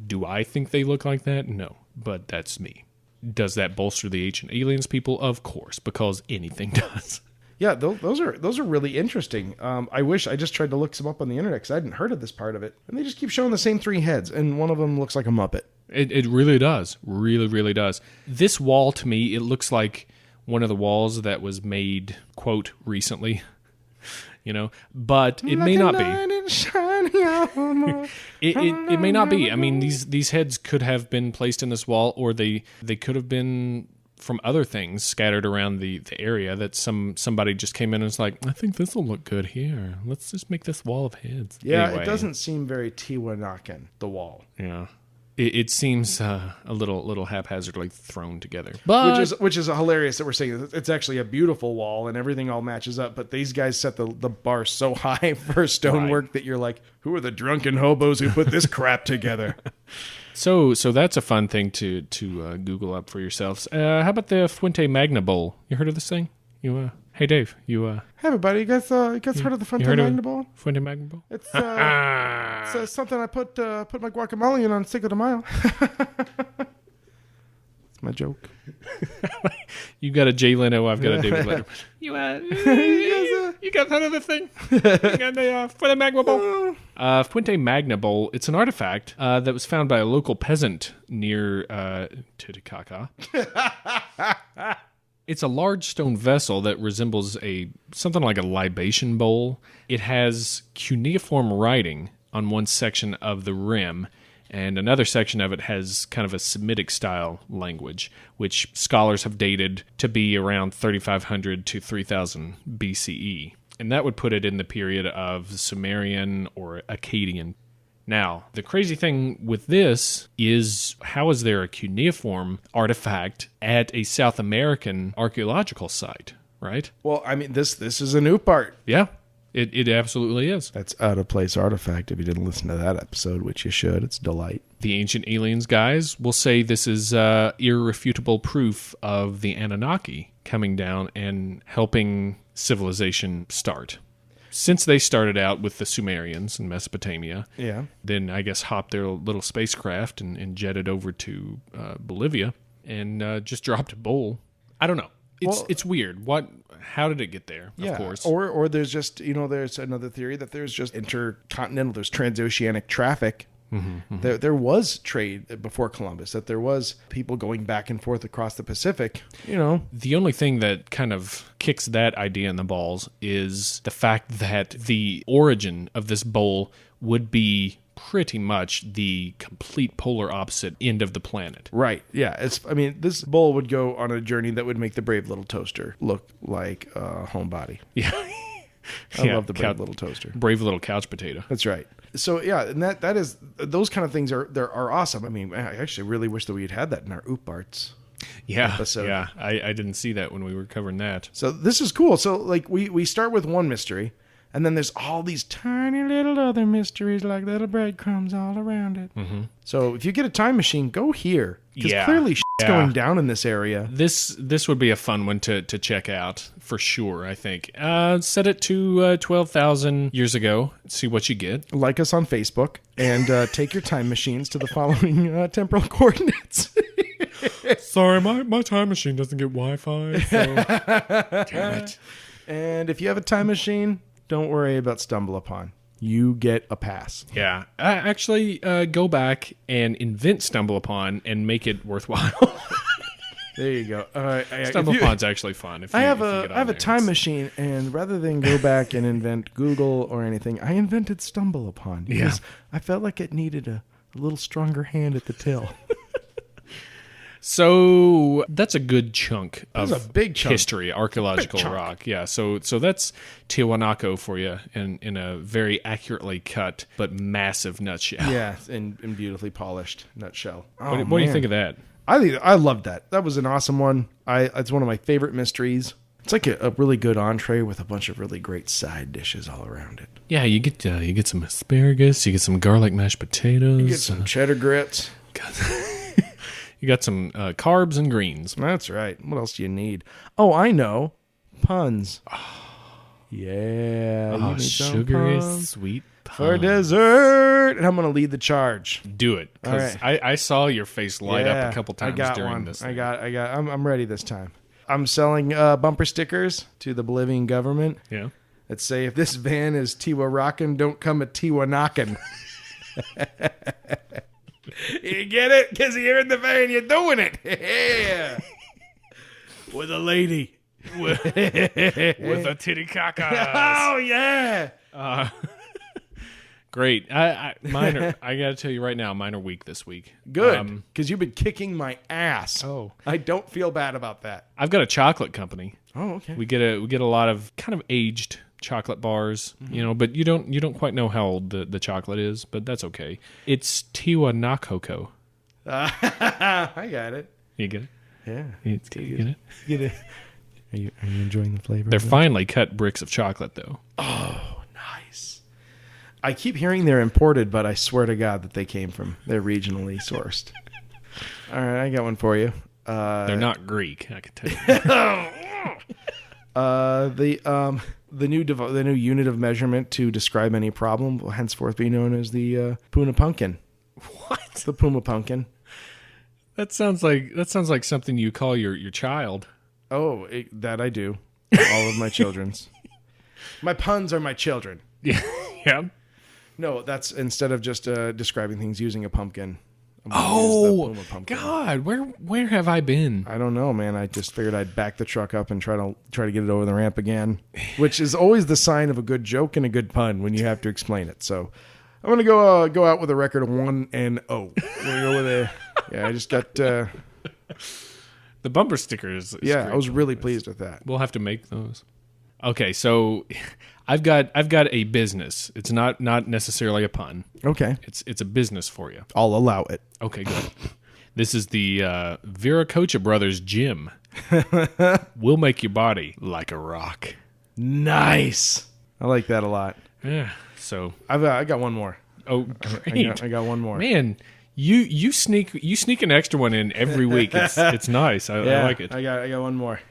Do I think they look like that? No, but that's me. Does that bolster the ancient aliens people? Of course, because anything does. Yeah, those are really interesting. I wish I just tried to look some up on the internet because I hadn't heard of this part of it. And they just keep showing the same three heads, and one of them looks like a Muppet. It really does. Really, really does. This wall, to me, it looks like one of the walls that was made, quote, recently. You know, but it may not be. It may not be. I mean, these heads could have been placed in this wall, or they could have been from other things scattered around the area that somebody just came in and was like, I think this will look good here. Let's just make this wall of heads. Yeah, anyway, it doesn't seem very Tiwanacan, the wall. Yeah. It seems a little haphazardly thrown together, but which is hilarious that we're saying it's actually a beautiful wall and everything all matches up. But these guys set the bar so high for stonework that you're like, who are the drunken hobos who put this crap together? So that's a fun thing to Google up for yourselves. How about the Fuente Magna Bowl? You heard of this thing? Hey Dave, Hey everybody, you guys heard of the Fuente Magna Bowl? Fuente Magna Bowl? It's something I put my guacamole in on Cinco de Mayo. It's my joke. You got a Jay Leno, I've got a David Letterman. You guys heard of the thing? You got the Fuente Magna Bowl? Fuente Magna Bowl, it's an artifact that was found by a local peasant near Titicaca. It's a large stone vessel that resembles something like a libation bowl. It has cuneiform writing on one section of the rim, and another section of it has kind of a Semitic-style language, which scholars have dated to be around 3,500 to 3,000 BCE. And that would put it in the period of Sumerian or Akkadian. Now, the crazy thing with this is, how is there a cuneiform artifact at a South American archaeological site, right? Well, I mean, this is a new part. Yeah, it absolutely is. That's out-of-place artifact. If you didn't listen to that episode, which you should, it's a delight. The Ancient Aliens guys will say this is irrefutable proof of the Anunnaki coming down and helping civilization start. Since they started out with the Sumerians in Mesopotamia, then I guess hopped their little spacecraft and jetted over to Bolivia and just dropped a bowl. I don't know. It's weird. How did it get there? Yeah. Of course. Or there's just, there's another theory that there's just intercontinental, there's transoceanic traffic. Mm-hmm. There was trade before Columbus, that there was people going back and forth across the Pacific. The only thing that kind of kicks that idea in the balls is the fact that the origin of this bowl would be pretty much the complete polar opposite end of the planet. Right. Yeah. This bowl would go on a journey that would make the brave little toaster look like a homebody. Yeah. I love the brave little toaster. Brave little couch potato. That's right. So yeah, and that is those kind of things are awesome. I mean, I actually really wish that we had that in our Oop Arts episode. Yeah. I didn't see that when we were covering that. So this is cool. So like we start with one mystery, and then there's all these tiny little other mysteries like little breadcrumbs all around it. Mm-hmm. So if you get a time machine, go here. Because clearly shit's going down in this area. This would be a fun one to check out for sure, I think. Set it to 12,000 years ago. See what you get. Like us on Facebook and take your time machines to the following temporal coordinates. Sorry, my time machine doesn't get Wi-Fi. So. Damn it. And if you have a time machine, don't worry about Stumble Upon. You get a pass. Yeah. Actually, go back and invent Stumble Upon and make it worthwhile. There you go. Stumble Upon's actually fun. I have a time machine, and rather than go back and invent Google or anything, I invented Stumble Upon because I felt like it needed a little stronger hand at the till. So that's a good chunk of a big chunk. History, archaeological rock. Yeah, so that's Tiahuanaco for you in a very accurately cut but massive nutshell. Yeah, and beautifully polished nutshell. What do you think of that? I loved that. That was an awesome one. It's one of my favorite mysteries. It's like a really good entree with a bunch of really great side dishes all around it. Yeah, you get some asparagus, you get some garlic mashed potatoes, you get some cheddar grits. You got some carbs and greens. That's right. What else do you need? Oh, I know. Puns. Yeah. Oh, sugary, sweet puns. For dessert. And I'm going to lead the charge. Do it. Because I saw your face light up a couple times during one. this. I'm ready this time. I'm selling bumper stickers to the Bolivian government. Yeah. That say, if this van is Tiwa rockin', don't come a Tiwa knockin'. You get it? Because you're in the van, you're doing it. Yeah. With a lady. With a titty caca. Oh, yeah. Great. Mine are, I got to tell you right now, mine are weak this week. Good. Because you've been kicking my ass. Oh. I don't feel bad about that. I've got a chocolate company. Oh, okay. We get a lot of kind of aged chocolate bars, but you don't quite know how old the chocolate is, but that's okay. It's Tiwanaku. I got it. You get it? Yeah. You get it? Get it. Are you enjoying the flavor? They're finely cut bricks of chocolate, though. Oh, nice. I keep hearing they're imported, but I swear to God that they're regionally sourced. All right, I got one for you. They're not Greek, I can tell you. The new unit of measurement to describe any problem will henceforth be known as the Puma Punkin. What? The Puma Punkin. That sounds like something you call your child. Oh, that I do. All of my children's. My puns are my children. Yeah. Yeah. No, that's instead of just describing things using a pumpkin. Oh, God, where have I been? I don't know, man. I just figured I'd back the truck up and try to get it over the ramp again, which is always the sign of a good joke and a good pun when you have to explain it. So I'm gonna go out with a record of 1-0. We're gonna go with I just got the bumper stickers. I was really pleased with that. We'll have to make those. Okay, so I've got a business. It's not necessarily a pun. Okay. It's a business for you. I'll allow it. Okay, good. This is the Viracocha Brothers Gym. We'll make your body like a rock. Nice. I like that a lot. Yeah. So I got one more. Oh, great. I got one more. Man, you sneak an extra one in every week. It's nice. I like it. I got one more.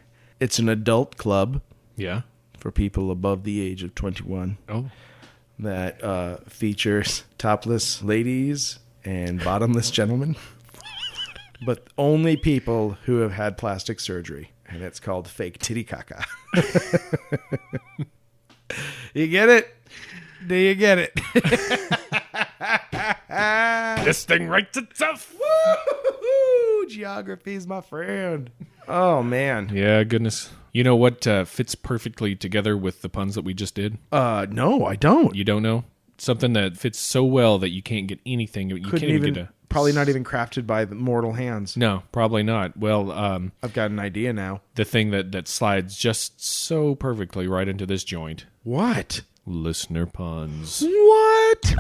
It's an adult club. Yeah. For people above the age of 21. Oh. That features topless ladies and bottomless gentlemen. But only people who have had plastic surgery. And it's called fake titty caca. You get it? Do you get it? This thing writes itself. Woo-hoo-hoo! Geography's my friend. Oh, man. Yeah, goodness. You know what fits perfectly together with the puns that we just did? No, I don't. You don't know? Something that fits so well that you can't get anything. You can't even get a... Probably not even crafted by mortal hands. No, probably not. Well, I've got an idea now. The thing that slides just so perfectly right into this joint What? Listener puns. What?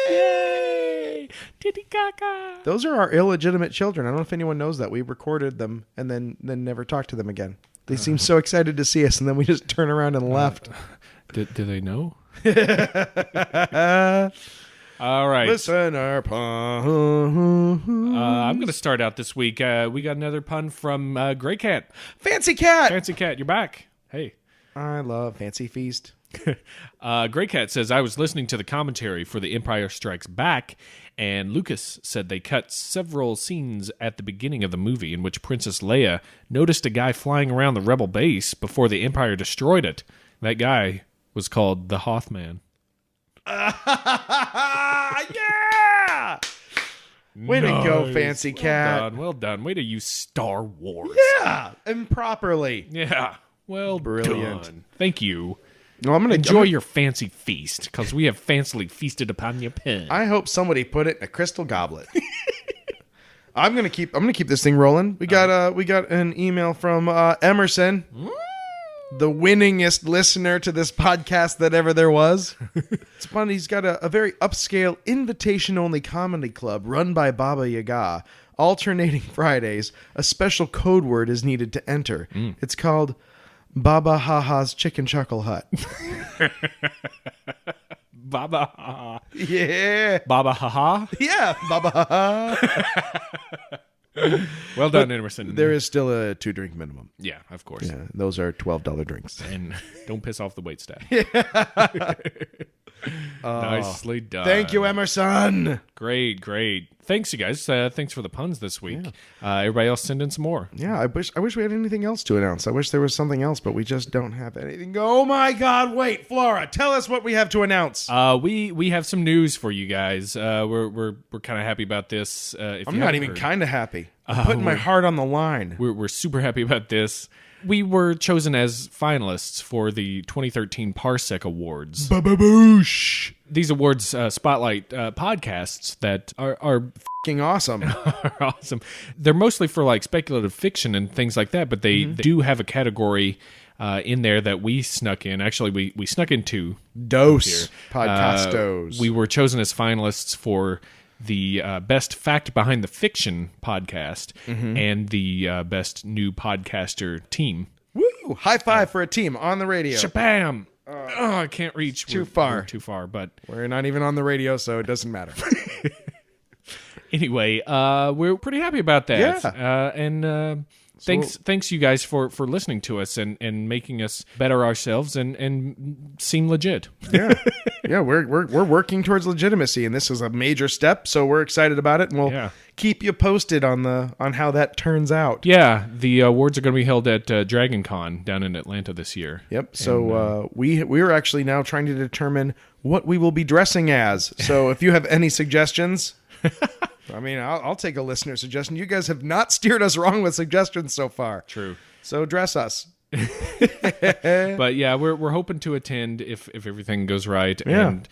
Yay! Titty caca. Those are our illegitimate children. I don't know if anyone knows that. We recorded them and then never talked to them again. They seemed so excited to see us, and then we just turned around and left. Do they know? All right. Listener pun. I'm going to start out this week. We got another pun from Gray Cat. Fancy Cat. Fancy Cat, you're back. Hey. I love Fancy Feast. Gray Cat says, I was listening to the commentary for The Empire Strikes Back, and Lucas said they cut several scenes at the beginning of the movie in which Princess Leia noticed a guy flying around the rebel base before the Empire destroyed it. That guy was called the Hothman. Yeah! Way to go, Fancy Cat. Well done. Way to use Star Wars. Yeah, improperly. Yeah. Well, Brilliant. done. Thank you. No, I'm gonna Enjoy your fancy feast, because we have fancily feasted upon your pen. I hope somebody put it in a crystal goblet. I'm gonna keep this thing rolling. We got an email from Emerson, the winningest listener to this podcast that ever there was. It's fun. He's got a very upscale invitation-only comedy club run by Baba Yaga. Alternating Fridays, a special code word is needed to enter. It's called Baba Haha's Chicken Chuckle Hut. Baba Haha. Yeah. Baba Haha? Yeah, Baba Haha. Well done, Emerson. There is still a 2-drink minimum. Yeah, of course. Yeah, those are $12 drinks. And don't piss off the waitstaff. Nicely done. Thank you, Emerson. Great. Thanks, you guys. Thanks for the puns this week. Everybody else send in some more. Yeah, I wish we had anything else to announce. I wish there was something else, but we just don't have anything. Oh my God! Wait, Flora, tell us what we have to announce. We have some news for you guys. We're kind of happy about this. I'm not even kind of happy. I'm putting my heart on the line. We're super happy about this. We were chosen as finalists for the 2013 Parsec Awards. Ba-ba-boosh. These awards spotlight podcasts that are F***ing awesome. are awesome. They're mostly for like speculative fiction and things like that, but they do have a category in there that we snuck in. Actually, we snuck in 2. Dose Podcastos. We were chosen as finalists for the best fact behind the fiction podcast and the best new podcaster team. Woo! High five for a team on the radio. Shabam! I can't reach. Too far. We're too far, but we're not even on the radio, so it doesn't matter. Anyway, we're pretty happy about that. Yeah. And thanks you guys for listening to us and making us better ourselves and seem legit. Yeah. Yeah, we're working towards legitimacy, and this is a major step, so we're excited about it, and we'll keep you posted on how that turns out. Yeah, the awards are going to be held at Dragon Con down in Atlanta this year. Yep. So we're actually now trying to determine what we will be dressing as. So if you have any suggestions, I mean, I'll take a listener suggestion. You guys have not steered us wrong with suggestions so far. True. So dress us. But yeah, we're hoping to attend if everything goes right, and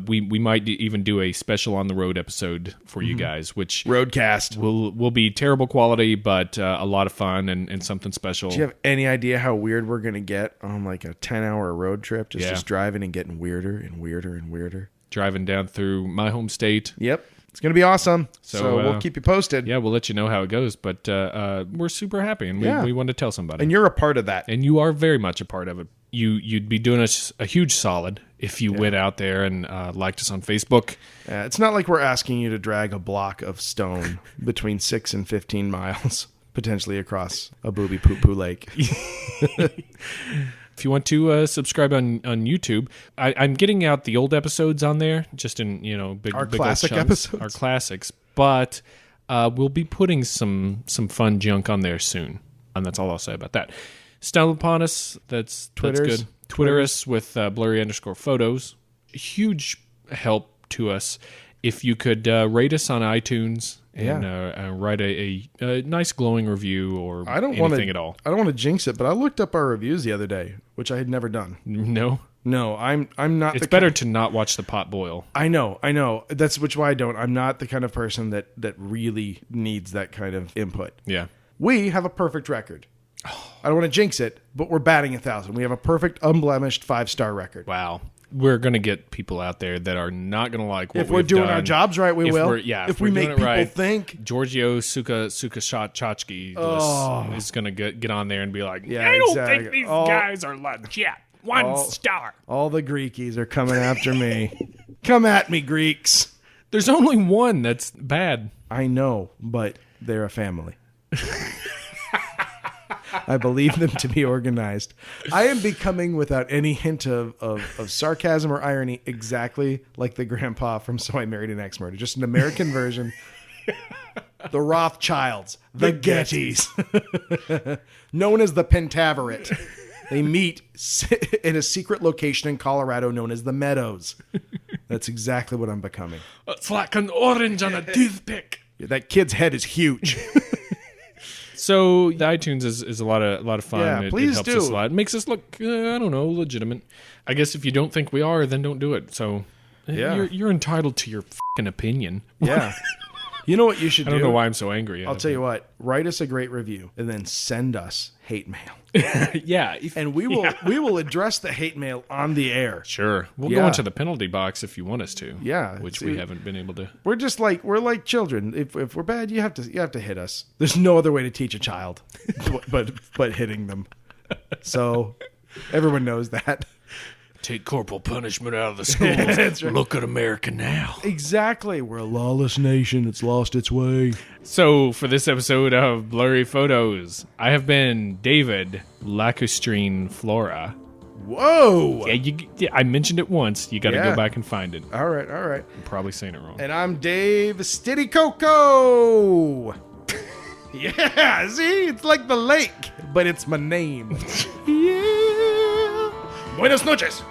we might even do a special on the road episode for you guys, which Roadcast will be terrible quality, but a lot of fun and something special. Do you have any idea how weird we're gonna get on like a 10-hour road trip? Just driving and getting weirder and weirder and weirder. Driving down through my home state. Yep. It's going to be awesome. So we'll keep you posted. Yeah, we'll let you know how it goes. But we're super happy, and we want to tell somebody. And you're a part of that. And you are very much a part of it. You'd be doing us a huge solid if you went out there and liked us on Facebook. It's not like we're asking you to drag a block of stone between 6 and 15 miles, potentially across a booby-poo-poo lake. If you want to subscribe on YouTube, I'm getting out the old episodes on there, just in big classic old chunks, episodes, our classics. But we'll be putting some fun junk on there soon, and that's all I'll say about that. Stumble upon us. That's good. Twitter us with blurry_photos. Huge help to us if you could rate us on iTunes. And write a nice glowing review or anything at all. I don't want to jinx it, but I looked up our reviews the other day, which I had never done. No? No, I'm not. It's better to not watch the pot boil. I know. That's why I don't. I'm not the kind of person that really needs that kind of input. Yeah. We have a perfect record. I don't want to jinx it, but we're batting 1,000. We have a perfect, unblemished 5-star record. Wow. We're going to get people out there that are not going to like what if we're doing done. our jobs right, we will. If we we're make doing it people right, think. Giorgio Sukachachki is going to get on there and be like, Yeah, I don't exactly. think these guys are legit. 1 star. All the Greekies are coming after me. Come at me, Greeks. there's only one that's bad. I know, but they're a family. I believe them to be organized. I am becoming, without any hint of sarcasm or irony, exactly like the grandpa from So I Married an Ex-Murder. Just an American version. The Rothschilds. The Gettys. Known as the Pentaverate. They meet in a secret location in Colorado known as the Meadows. That's exactly what I'm becoming. It's like an orange on a toothpick. That kid's head is huge. So the iTunes is a lot of fun. Yeah, it please helps do. us a lot. It makes us look, I don't know, legitimate. I guess if you don't think we are, then don't do it. So you're entitled to your fucking opinion. Yeah. You know what you should do? I don't know why I'm so angry. I'll tell you what. Write us a great review and then send us hate mail. Yeah. And we will address the hate mail on the air. Sure. We'll go into the penalty box if you want us to. Yeah. Which we haven't been able to. We're just like children. If we're bad, you have to hit us. There's no other way to teach a child but hitting them. So everyone knows that. Take corporal punishment out of the schools. That's right. Look at America now. Exactly. We're a lawless nation. It's lost its way. So for this episode of Blurry Photos, I have been David Lacustrine Flora. Whoa. Yeah, I mentioned it once. You got to go back and find it. All right. I'm probably saying it wrong. And I'm Dave Stiddy Coco. Yeah, see? It's like the lake, but it's my name. Yeah. Buenas noches.